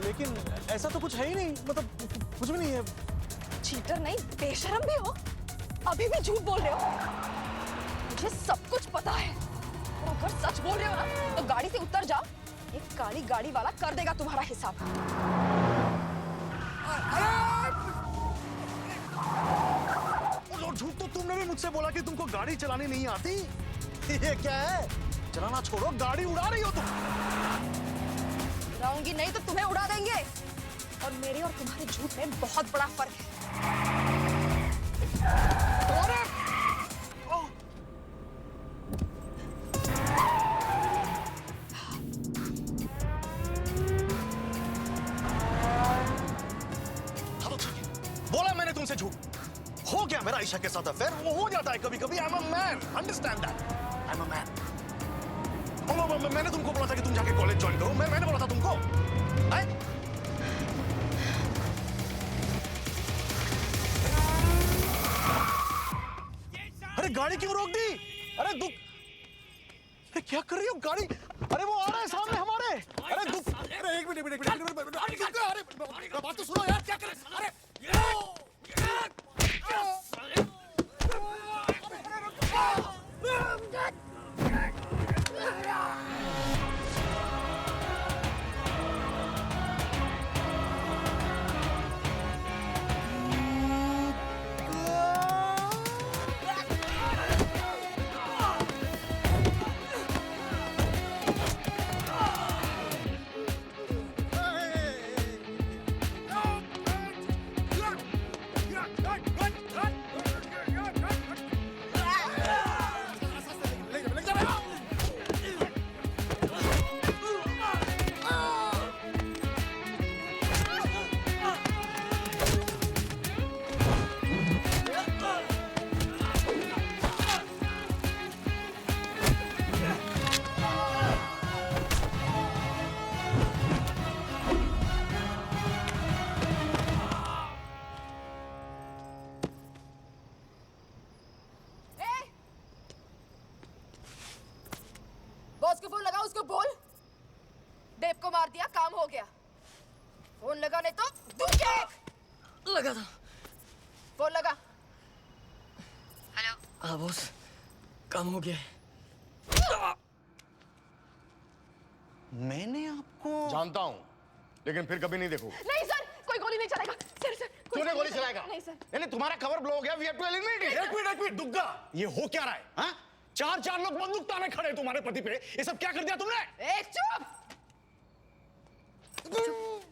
लेकिन ऐसा तो कुछ है ही नहीं, मतलब कुछ भी नहीं है। चीटर नहीं, बेशरम भी हो। अभी भी झूठ बोल रहे हो। मुझे सब कुछ पता है। और अगर सच बोल रहे हो ना, तो गाड़ी से उतर जाओ। एक काली गाड़ी वाला कर देगा तुम्हारा हिसाब। और झूठ तो तुमने भी मुझसे बोला कि तुमको गाड़ी चलानी नहीं आती। ये क्या है? चलाना छोड़ो, गाड़ी उड़ा रही हो तुम। उड़ाऊंगी नहीं तो तुम्हें उड़ा देंगे। और मेरे और तुम्हारे झूठ में बहुत बड़ा फर्क है। बोला मैंने तुमसे झूठ। हो गया मेरा आयशा के साथ अफेयर, वो हो जाता है कभी-कभी। I am a man, understand that. I am a man. मैंने तुमको बोला था कि तुम जाके कॉलेज ज्वाइन करो। मैंने बोला था तुमको। अरे गाड़ी क्यों रोक दी? अरे अरे क्या कर रही हो गाड़ी? अरे वो आ रहा है सामने हमारे। अरे अरे एक मिनट, अरे बात तो सुनो यार, क्या कर रहे? अरे लगा नहीं तो दूंगी। लगा था। फोन लगा। हेलो। हाँ बॉस, काम हो गया है। मैंने आपको जानता हूँ, लेकिन फिर कभी नहीं देखो। नहीं सर, कोई गोली नहीं चलाएगा। सर सर तूने गोली चलाएगा? नहीं सर। यानी तुम्हारा कवर ब्लो हो गया। We have to eliminate it. एक मिनट दुग्गा, ये हो क्या रहा है? हाँ? चार लोग बंदूक ताने खड़े हैं तुम्हारे पति पे। ये सब क्या कर दिया तुमने? एक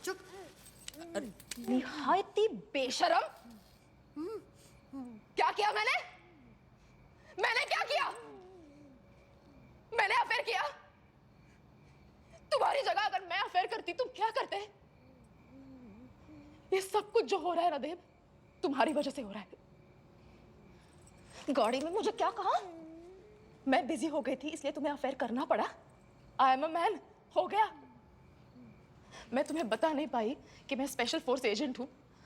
चुप। निहायती बेशरम। क्या किया मैंने? मैंने क्या किया? मैंने अफेयर किया? तुम्हारी जगह अगर मैं अफेयर करती तुम क्या करते? ये सब कुछ जो हो रहा है ना देव, तुम्हारी वजह से हो रहा है। गाड़ी में मुझे क्या कहा? मैं बिजी हो गई थी इसलिए तुम्हें अफेयर करना पड़ा। I am a man. हो गया। मैं तुम्हें बता नहीं पाई कि मैं स्पेशल फोर्स एजेंट हूं,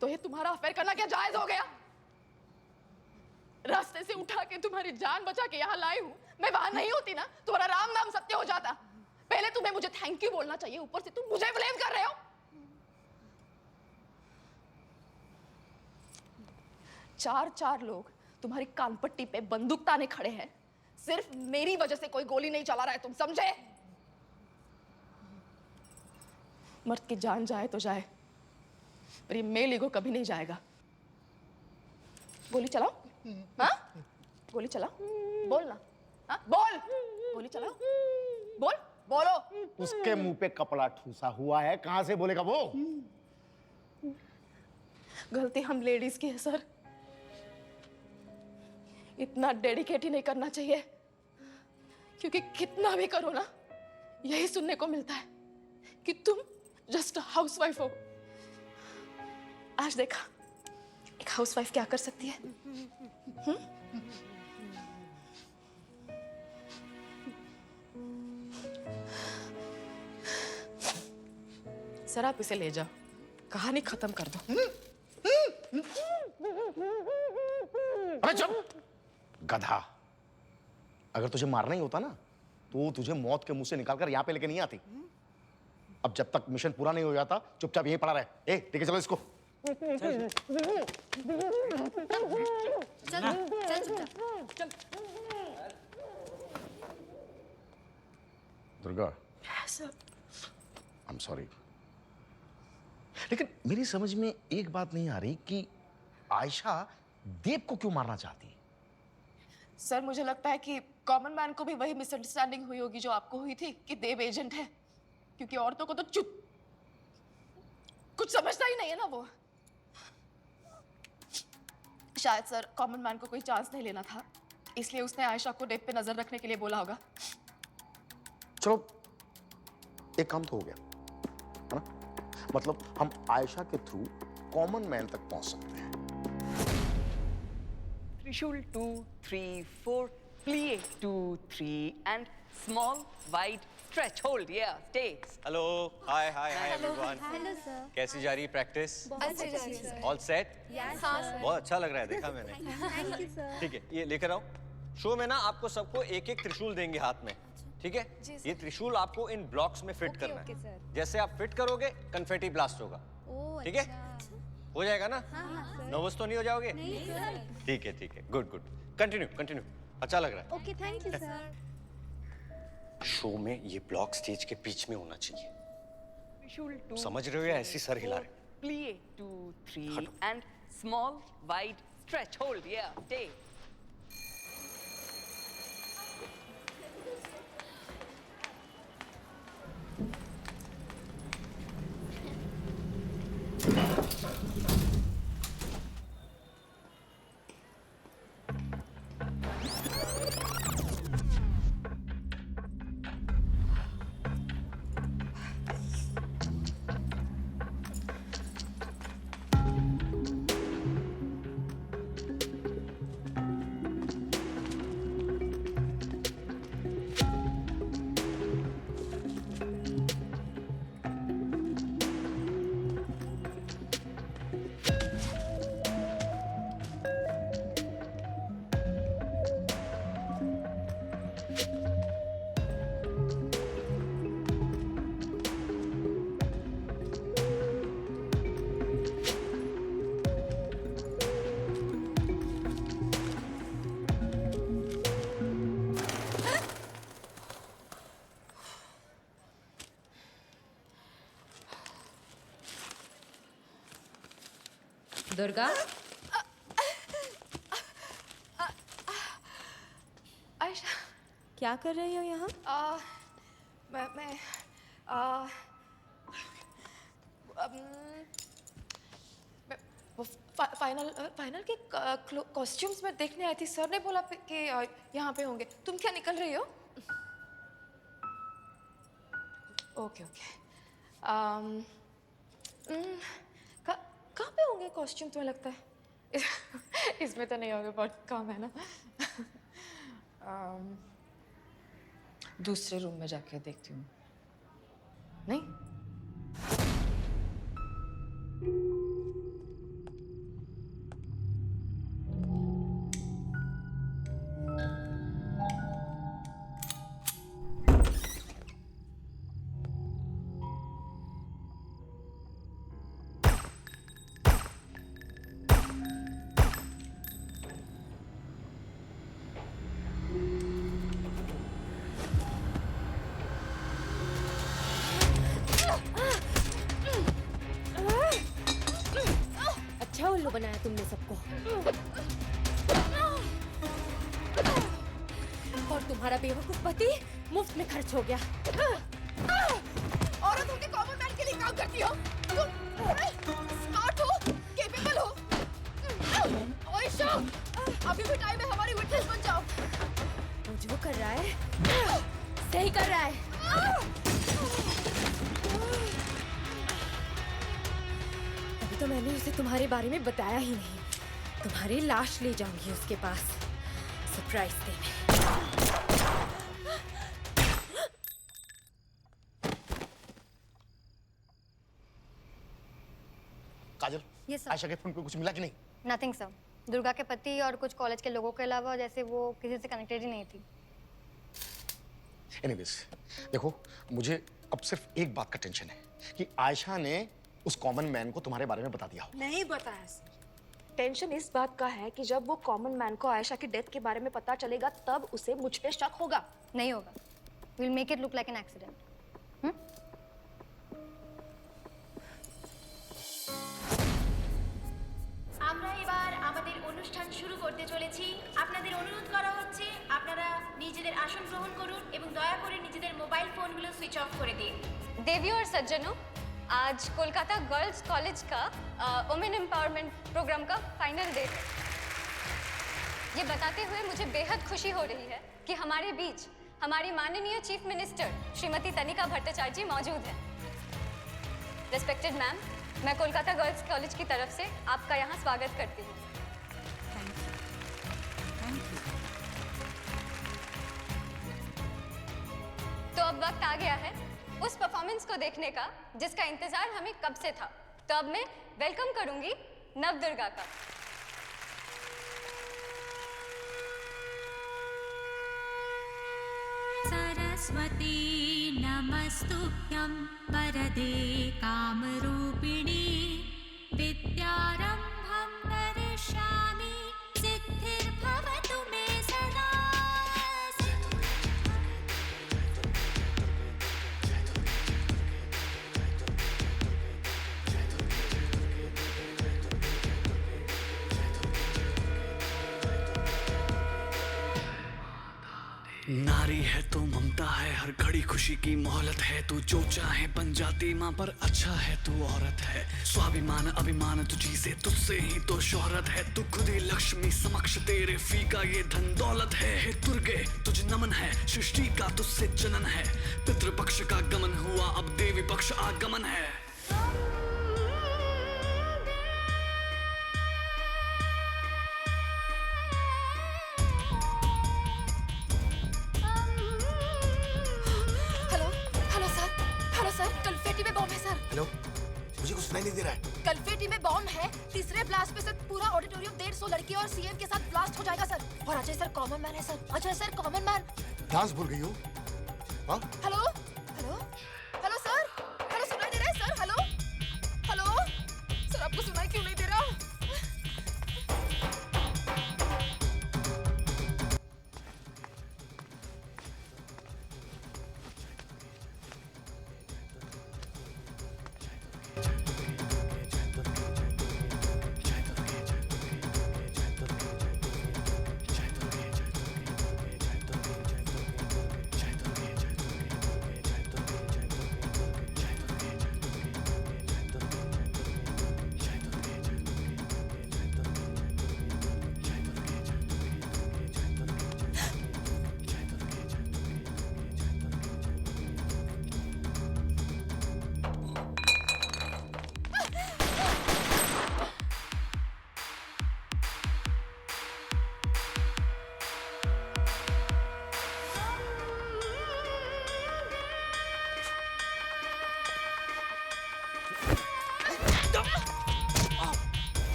तो ये तुम्हारा अफेयर करना क्या जायज हो गया? रास्ते से उठा के तुम्हारी जान बचा के यहाँ लाई हूं। मैं वहां नहीं होती ना, तुम्हारा राम नाम सत्य हो जाता। पहले तुम्हें मुझे थैंक यू बोलना चाहिए, ऊपर से तुम मुझे ब्लेम कर रहे हो। चार लोग तुम्हारी कानपट्टी पे बंदूक ताने खड़े हैं। सिर्फ मेरी वजह से कोई गोली नहीं चला रहा है, तुम समझे? मर्द की जान जाए तो जाए, पर ये मेल ईगो कभी नहीं जाएगा। गोली चलाओ। हाँ? गोली चलाओ। बोल ना। हाँ? बोल। गोली चलाओ। बोल। बोलो। उसके मुंह पे कपड़ा ठूसा हुआ है, कहां से बोलेगा वो? गलती हम लेडीज की है सर। इतना डेडिकेट ही नहीं करना चाहिए, क्योंकि कितना भी करो ना, यही सुनने को मिलता है कि तुम जस्ट हाउसवाइफ हो। आज देखा एक हाउसवाइफ क्या कर सकती है। सर आप इसे ले जाओ, कहानी खत्म कर दो। अरे चुप गधा। अगर तुझे मारना ही होता ना, तो तुझे मौत के मुंह से निकालकर यहाँ पे लेके नहीं आती। अब जब तक मिशन पूरा नहीं हो जाता, चुपचाप यहीं पड़ा रहे। लेके चलो इसको। चल दुर्गा, आई एम सॉरी, लेकिन मेरी समझ में एक बात नहीं आ रही कि आयशा देव को क्यों मारना चाहती है। सर मुझे लगता है कि कॉमन मैन को भी वही मिसअंडरस्टैंडिंग हुई होगी जो आपको हुई थी कि देव एजेंट है, क्योंकि औरतों को तो कुछ समझता ही नहीं है ना वो। शायद सर कॉमन मैन को कोई चांस नहीं लेना था, इसलिए उसने आयशा को देव पे नजर रखने के लिए बोला होगा। चलो एक काम तो हो गया है ना, मतलब हम आयशा के थ्रू कॉमन मैन तक पहुंच सकते हैं। Trishul 2, 3, 4, plie 2, 3 and small wide stretch hold. Yeah, stay. Hello, hi everyone. Hello sir. कैसी जा रही प्रैक्टिस? अच्छी जा रही है सर। All set? हाँ सर। बहुत अच्छा लग रहा है, देखा मैंने। Thank you sir. ठीक है, ये लेकर आओ। शो में ना आपको सबको एक एक त्रिशूल देंगे हाथ में, ठीक है? ये त्रिशूल आपको इन ब्लॉक्स में फिट करना है। जैसे आप फिट करोगे, कन्फेटी ब्लास्ट होगा। ठीक है? हो जाएगा ना? नर्वस तो नहीं हो जाओगे? नहीं सर। ठीक है, गुड। कंटिन्यू। अच्छा लग रहा है। Okay, thank you sir. Show में ये ब्लॉक स्टेज के बीच में होना चाहिए। Trishul 2. समझ रहे हो या ऐसी सर हिला रहे हो? Plie 2, 3 and small wide stretch hold. Yeah, stay. Durga, Ayesha, क्या कर रही हो यहाँ? मैं वो फाइनल के कॉस्ट्यूम्स में देखने आई थी। सर ने बोला कि यहाँ पे होंगे। तुम क्या निकल रही हो? Okay okay. कहाँ पे होंगे कॉस्ट्यूम तुम्हें लगता है? इसमें तो नहीं होंगे, बहुत कम है ना। दूसरे रूम में जाके देखती हूँ। नहीं? अच्छा उल्लू बनाया तुमने सबको। और तुम्हारा बेवकूफ पति मुफ्त में खर्च हो गया। औरत होके कॉमन मैन के लिए काम करती हो। तुम स्मार्ट हो, केपेबल हो। आयशा, अभी भी टाइम है, हमारी विटनेस बन जाओ। वो जो कर रहा है सही कर रहा है। अभी तो मैंने उसे तुम्हारे बारे में बताया ही नहीं। तुम्हारी लाश ले जाऊंगी उसके पास सरप्राइज देने। काजल, Yes, sir. आयशा के फोन पे कुछ मिला कि नहीं? Nothing sir. दुर्गा के पति और कुछ कॉलेज के लोगों के अलावा जैसे वो किसी से कनेक्टेड ही नहीं थी। एनीवेज, देखो मुझे अब सिर्फ एक बात का टेंशन है कि आयशा ने उस कॉमन मैन को तुम्हारे बारे में बता दिया हो। नहीं बताया सर। टेंशन इस बात का है कि जब वो कॉमन मैन को आयशा की डेथ के बारे में पता चलेगा तब उसे मुझ पे शक होगा। नहीं होगा। Will make it look like an accident. আমরা এবার আমাদের অনুষ্ঠান শুরু করতে চলেছি। আপনাদের অনুরোধ করা হচ্ছে আপনারা নিজেদের আসন গ্রহণ করুন এবং দয়া করে নিজেদের মোবাইল ফোনগুলো সুইচ অফ করে দিন। देवियों और सज्जनों, आज कोलकाता गर्ल्स कॉलेज का वुमेन एम्पावरमेंट प्रोग्राम का फाइनल डे है। ये बताते हुए मुझे बेहद खुशी हो रही है कि हमारे बीच हमारी माननीय चीफ मिनिस्टर श्रीमती तनिका भट्टाचार्य जी मौजूद हैं। रिस्पेक्टेड मैम, मैं कोलकाता गर्ल्स कॉलेज की तरफ से आपका यहाँ स्वागत करती हूँ। तो अब वक्त आ गया है उस परफॉर्मेंस को देखने का जिसका इंतजार हमें कब से था। तो अब मैं वेलकम करूंगी नवदुर्गा का। सरस्वती नमस्तुभ्यं वरदे कामरूपिणी विद्यारम्भं करिष्यामि सिद्धिर्भवतु मे सदा। नारी है तो ममता है, हर घड़ी खुशी की मोहलत है। तू जो चाहे बन जाती माँ, पर अच्छा है तू औरत है। स्वाभिमान अभिमान तुझी से, तुझसे ही तो शोहरत है। तू खुद ही लक्ष्मी समक्ष, तेरे फीका ये धन दौलत है। हे दुर्गे तुझ नमन है, सृष्टि का तुझसे जनन है। पितृपक्ष का गमन हुआ, अब देवी पक्ष आगमन है। हेलो, मुझे कुछ सुनाई नहीं दे रहा है। कन्फेटी में बॉम्ब है। तीसरे ब्लास्ट पे सर पूरा ऑडिटोरियम 150 लड़कियों और सीएम के साथ ब्लास्ट हो जाएगा सर। और अजय सर कॉमन मैन है sir. Ajay sir common man. Dance भूल गई हो? हाँ? Hello hello hello sir, hello सुनाई दे रहा है सर? हेलो हेलो सर, आपको सुनाई क्यों नहीं दे रहा?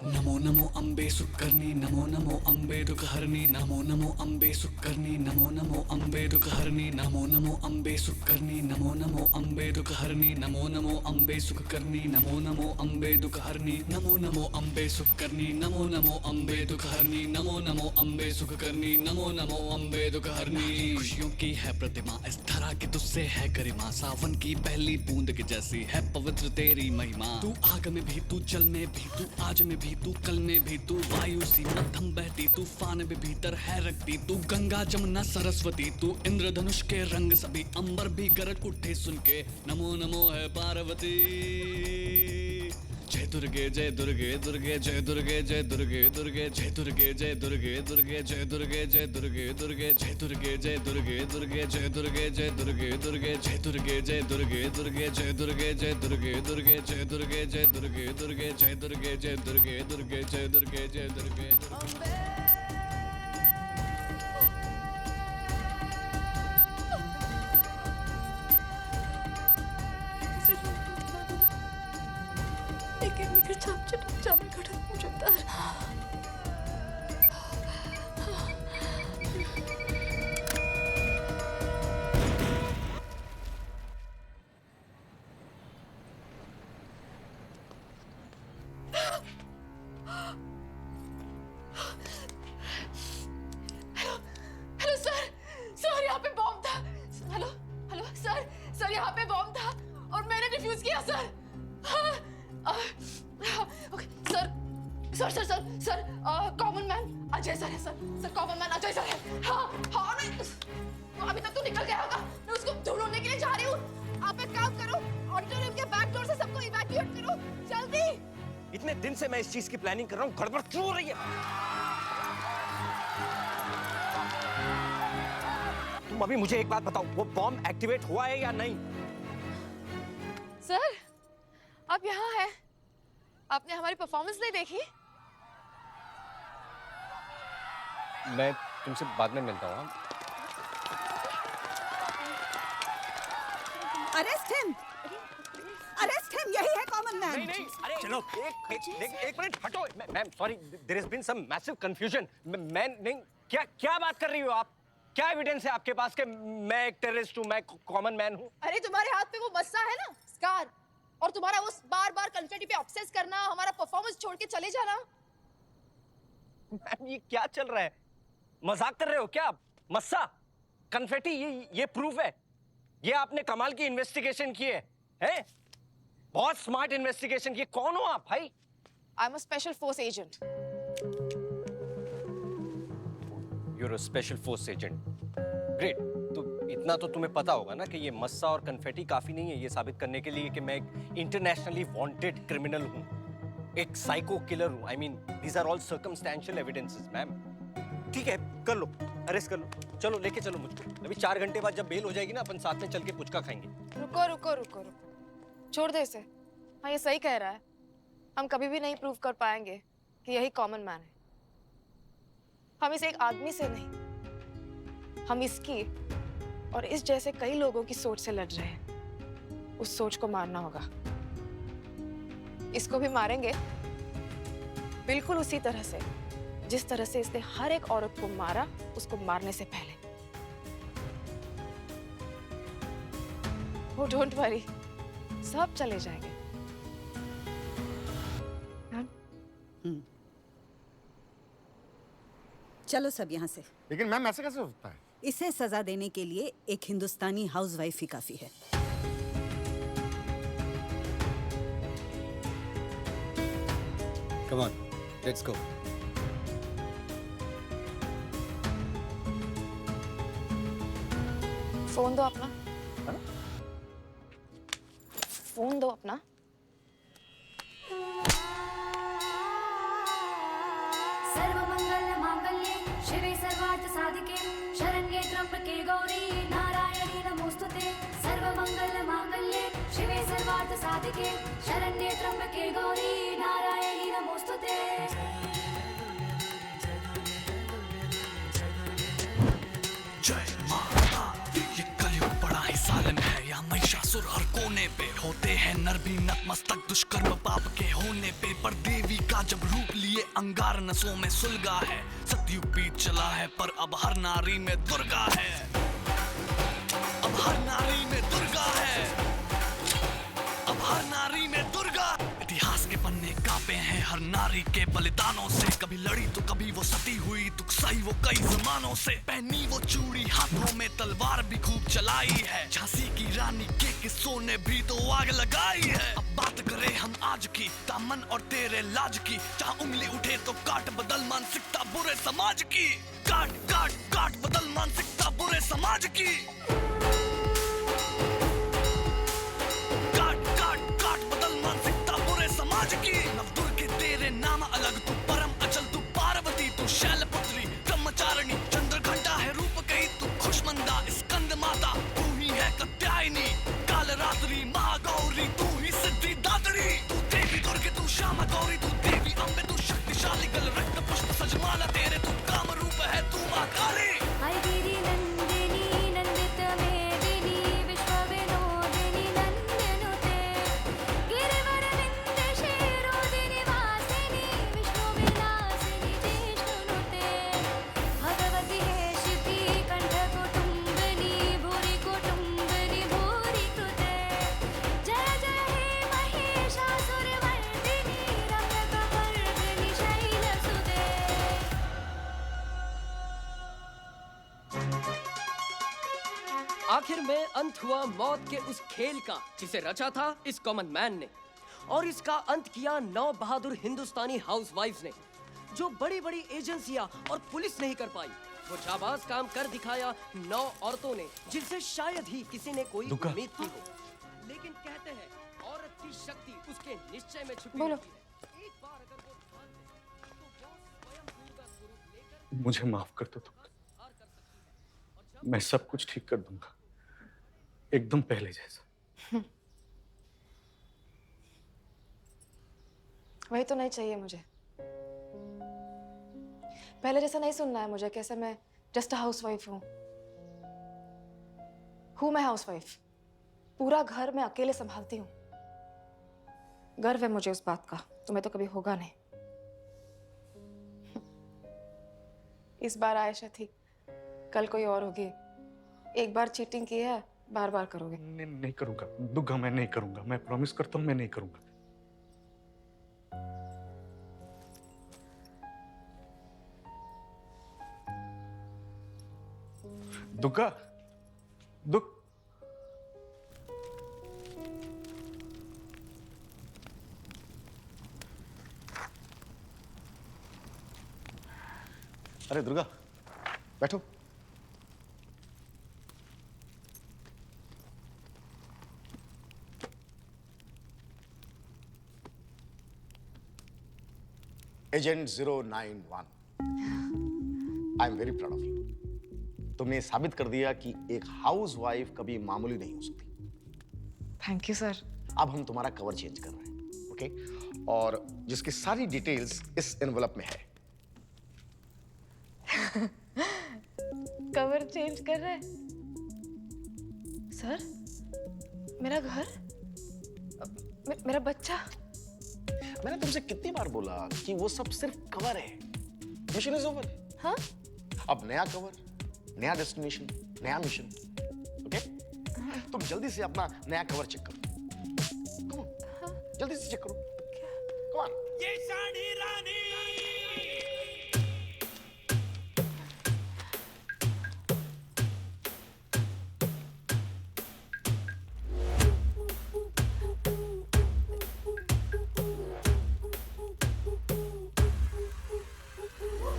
नमो नमो अम्बे सुकर्णी नमो नमो अम्बे दुखहरणी नमो नमो अम्बे सुकर्णी नमो नमो अम्बे दुखहरणी नमो नमो अम्बे सुकर्णी नमो नमो अम्बे दुखहरणी नमो नमो अम्बे सुकर्णी नमो नमो अम्बे दुखहरणी नमो नमो अम्बे सुकर्णी नमो नमो अम्बे दुखहरणी नमो नमो अम्बे सुकर्णी नमो नमो अम्बे दुखहरणी। खुशियों की है प्रतिमा इस धरा की तुझसे है गरिमा, सावन की पहली बूंद की जैसी है पवित्र तेरी महिमा। तू आग में भी तू जल में भी तू आज में भी तू कल में भी तू वायु सी मध्यम बहती तूफान में भीतर है रखती तू गंगा जमुना सरस्वती तू इंद्रधनुष के रंग सभी अंबर भी गरज उठे सुन के नमो नमो है पार्वती। जय दुर्गे जय दुर्गे दुर्गे जय दुर्गे जय दुर्गे दुर्गे जय दुर्गे जय दुर्गे दुर्गे जय दुर्गे जय दुर्गे दुर्गे जय दुर्गे जय दुर्गे दुर्गे जय दुर्गे जय दुर्गे दुर्गे जय दुर्गे जय दुर्गे दुर्गे जय दुर्गे जय दुर्गे दुर्गे जय दुर्गे जय दुर्गे दुर्गे जय दुर्गे जय दुर्गे दुर्गे जय दुर्गे जय दुर्गे हेलो सर, सर यहाँ पे बॉम्ब था। हेलो हेलो सर, सर यहाँ पे बॉम्ब था और मैंने डिफ्यूज किया sir. Okay sir sir sir sir sir common man Ajay sir है sir, sir common man Ajay sir है। हाँ हाँ मैं अभी तक तो निकल गया होगा, मैं उसको ढूंढने के लिए जा रही हूँ। आप एक काम करो, ऑडिटोरियम के बैक डोर से सबको इवैक्यूएट करो जल्दी। इतने दिन से मैं इस चीज की प्लानिंग कर रहा हूँ, गड़बड़ क्यों हो रही है? तुम अभी मुझे एक बात बताओ, वो बॉम्ब एक्टिवेट हुआ है या नहीं? सर आप यहाँ हैं, आपने हमारी परफॉर्मेंस नहीं देखी? मैं तुमसे बाद में मिलता हूँ। अरेस्ट हिम, अरेस्ट हिम, यही है कॉमन मैन। नहीं नहीं, अरे चलो एक मिनट हटो। Ma'am sorry, there has been some massive confusion. मैं नहीं, क्या बात कर रही हो आप? क्या एविडेंस है आपके पास कि मैं एक टेररिस्ट हूँ, मैं कॉमन मैन हूँ? अरे तुम्हारे हाथ पे वो मस्सा है ना, स्कार, और तुम्हारा वो बार-बार कन्फेटी पे ऑब्सेस करना, हमारा परफॉर्मेंस छोड़ के चले जाना। मैम ये क्या चल रहा है? मजाक कर रहे हो क्या? मस्सा, कन्फेटी, ये प्रूफ है। ये आपने कमाल की इन्वेस्टिगेशन की है, हैं? बहुत स्मार्ट इन्वेस्टिगेशन की। कौन हो आप भाई? I am a special force agent. You're a special force agent. Great. तो इतना तो तुम्हें पता होगा ना कि ये मस्सा और कन्फेटी काफी नहीं है ये साबित करने के लिए कि मैं एक इंटरनेशनली वांटेड क्रिमिनल हूँ, एक साइको किलर हूँ। I mean, these are all circumstantial evidences, ma'am. ठीक है, कर लो, अरेस्ट कर लो, चलो लेके चलो मुझको। अभी 4 घंटे बाद जब बेल हो जाएगी ना, अपन साथ में चल के पुचका खाएंगे। रुको रुको रुको रुको, छोड़ दे इसे। हाँ ये सही कह रहा है, हम कभी भी नहीं प्रूव कर पाएंगे कि यही कॉमन मैन है। हम इसे एक आदमी से नहीं, हम इसकी और इस जैसे कई लोगों की सोच से लड़ रहे हैं। उस सोच को मारना होगा। इसको भी मारेंगे बिल्कुल उसी तरह से जिस तरह से इसने हर एक औरत को मारा उसको मारने से पहले। Oh, don't worry, सब चले जाएंगे। चलो सब यहाँ से। लेकिन मैम ऐसे कैसे होता है? इसे सजा देने के लिए एक हिंदुस्तानी हाउसवाइफ ही काफी है। Come on, let's go. Phone दो अपना। फोन दो अपना। सर्वमङ्गलमाङ्गल्ये शिवे सर्वार्थसाधिके शरण्ये त्र्यम्बके गौरी नारायणी नमोस्तुते सर्वमङ्गलमाङ्गल्ये शिवे सर्वार्थसाधिके शरण्ये त्र्यम्बके गौरी नारायणी नमोस्तुते जय माता दी। ये कलयुग बड़ा ही सालन है, या महिषासुर हर कोने पे होते हैं नर भी नतमस्तक दुष्कर्म पाप के होने पे। पर देवी का जब रूप लिए अंगार नसों में सुलगा है। सतयुग बीत चला है पर अब हर नारी में दुर्गा है। अब हर नारी में दुर्गा है। अब हर नारी में दुर्गा। इतिहास के पन्ने कांपे हैं हर नारी के बलिदानों से। कभी लड़ी तो कभी वो सती हुई, दुख सही वो कई जमानों से। पहनी वो चूड़ी, हाथों में तलवार भी खूब चलाई है। झांसी की रानी के किस्सों ने भी तो आग लगाई है। अब बात करें हम आज की, दामन और तेरे लाज की। जहाँ उंगली उठे तो काट बदल मानसिकता बुरे समाज की। काट काट काट बदल मानसिकता बुरे समाज की। काट काट काट बदल मानसिकता बुरे समाज की। नवदुर्गे तेरे नाम अलग, तू परम अचल, तू पार्वती, तू शैलपुत्री, ब्रह्मचारिणी, चंद्रघंटा है रूप कही, तू खुशमंदा स्कंद माता, तू ही है कात्यायनी, कालरात्रि महागौरी, तू ही सिद्धि दात्री। तू देवी दुर्गे, तू श्यामा गौरी, तू देवी अम्बे, तू शक्तिशाली, गल रक्त पुष्प सजमाला तेरे, तू काम रूप है, तू माँ काली। गिरि नंदिनी नंदित मेदिनी विश्व विनोदिनी नंदनुते गिरिवर विंध्य शिरोदिनी वासिनी विष्णु विलासिनी जिष्णुनुते भगवती हेशिती कंठ कुटुंबिनी भूरि कुटुंबिनी भूरि कृते जय जय हे महिषासुरमर्दिनी रम्यकपर्दिनी शैलसुते। आखिर में अंत हुआ मौत के उस खेल का जिसे रचा था इस कॉमन मैन ने, और इसका अंत किया 9 बहादुर हिंदुस्तानी हाउसवाइफ्स ने, जो बड़ी बड़ी एजेंसियां और पुलिस नहीं कर पाई। वो जाबाज काम कर दिखाया 9 औरतों ने, जिनसे शायद ही किसी ने कोई उम्मीद की हो। लेकिन कहते हैं औरत की शक्ति उसके निश्चय में छुपी होती है। एक बार अगर वो ठान ले, तो वो स्वयं दुर्गा स्वरूप लेकर मुझे माफ कर दो तुम। मैं सब कुछ ठीक कर दूंगा, एकदम पहले जैसा। वही तो नहीं चाहिए मुझे। पहले जैसा नहीं सुनना है मुझे, कैसे मैं जस्ट हाउसवाइफ हूँ मैं हाउसवाइफ। पूरा घर मैं अकेले संभालती हूँ। गर्व है मुझे उस बात का, तुम्हें तो कभी होगा नहीं। इस बार आयशा थी, कल कोई और होगी। एक बार चीटिंग की है, बार बार करोगे। नहीं करूंगा दुर्गा, मैं नहीं करूंगा। मैं प्रॉमिस करता हूँ मैं नहीं करूंगा। दुर्गा, अरे दुर्गा, बैठो। Agent 091, I am very proud of you. तुमने साबित कर दिया कि एक हाउसवाइफ कभी मामूली नहीं हो सकती। Thank you sir. अब हम तुम्हारा कवर चेंज कर रहे हैं, ओके? और जिसकी सारी डिटेल्स इस एनवलप में है। कवर चेंज कर रहे हैं सर? मेरा घर, मेरा बच्चा। मैंने तुमसे कितनी बार बोला कि वो सब सिर्फ कवर है। Mission is over. हाँ? अब नया कवर, नया डेस्टिनेशन, नया मिशन, ओके? तुम जल्दी से अपना नया कवर चेक करो। Come on, जल्दी से चेक करो। Come on. ये शानी रानी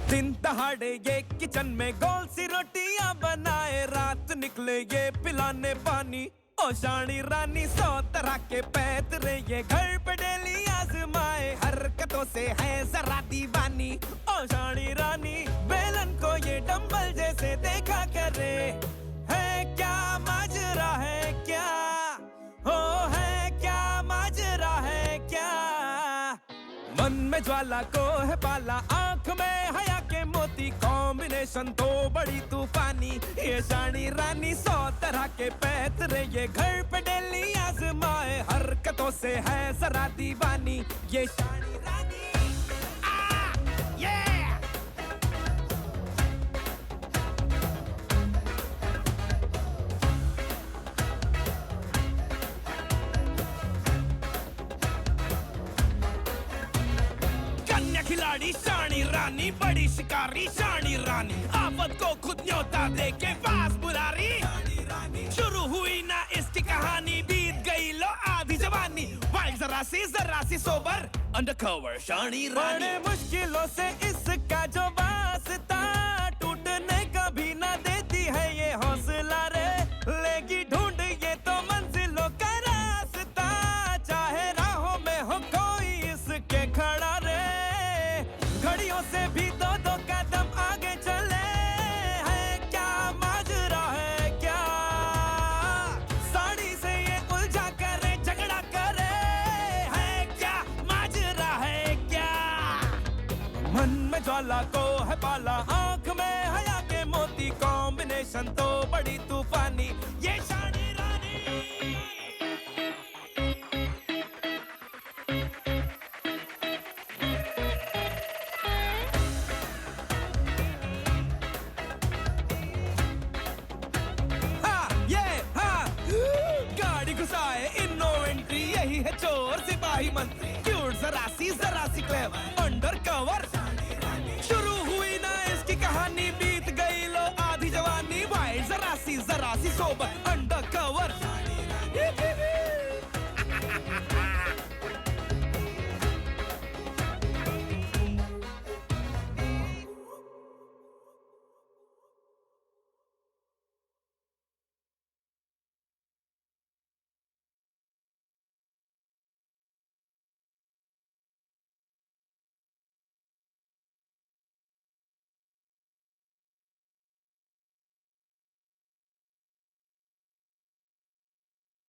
दिन दहाड़े ये किचन में गोल सी रोटियां बनाए, रात निकले ये पिलाने पानी। ओ शानी रानी 100 तरह के पैतरे, ये घर पे डेली आजमा आजमाए हरकतों से है जरा दीवानी ओ शानी रानी बेलन को ये डंबल जैसे देखा करे है क्या माजरा है क्या हो है क्या माजरा है क्या मन में ज्वाला को है पाला आंख में हया के मोती कॉम्बिनेशन तो बड़ी तूफानी ये शानी रानी 100 तरह के पैतरे ये घर पे डेली आजमाए हरकतों से है जरा दीवानी ये शानी रानी खिलाड़ी शानी रानी बड़ी शिकारी शानी रानी आफत को खुद न्योता दे के पास बुला रही शुरू हुई ना इसकी कहानी बीत गई लो आधी जवानी वाइल्ड जरा सी सोबर अंडरकवर शानी रानी बड़े मुश्किलों से इसका जो वास्ता टूटने का भी ना देती है ये हौसला रे लेगी ढूंढ ये तो मंजिलों का रास्ता चाहे राहों में हो कोई इसके खड़ा रे घड़ियों से भी दो कदम आगे चले है क्या माजरा है क्या साड़ी से ये उलझा करे झगड़ा करे है क्या माजरा है क्या मन में ज्वाला को है पाला आंख में हया के मोती कॉम्बिनेशन तो बड़ी तूफानी ये शानी रानी यही है चोर सिपाही मंत्री क्यूट जरा सी क्लेवर अंडर कवर शुरू हुई ना इसकी कहानी बीत गई लो आधी जवानी वाइल्ड जरा सी सोबर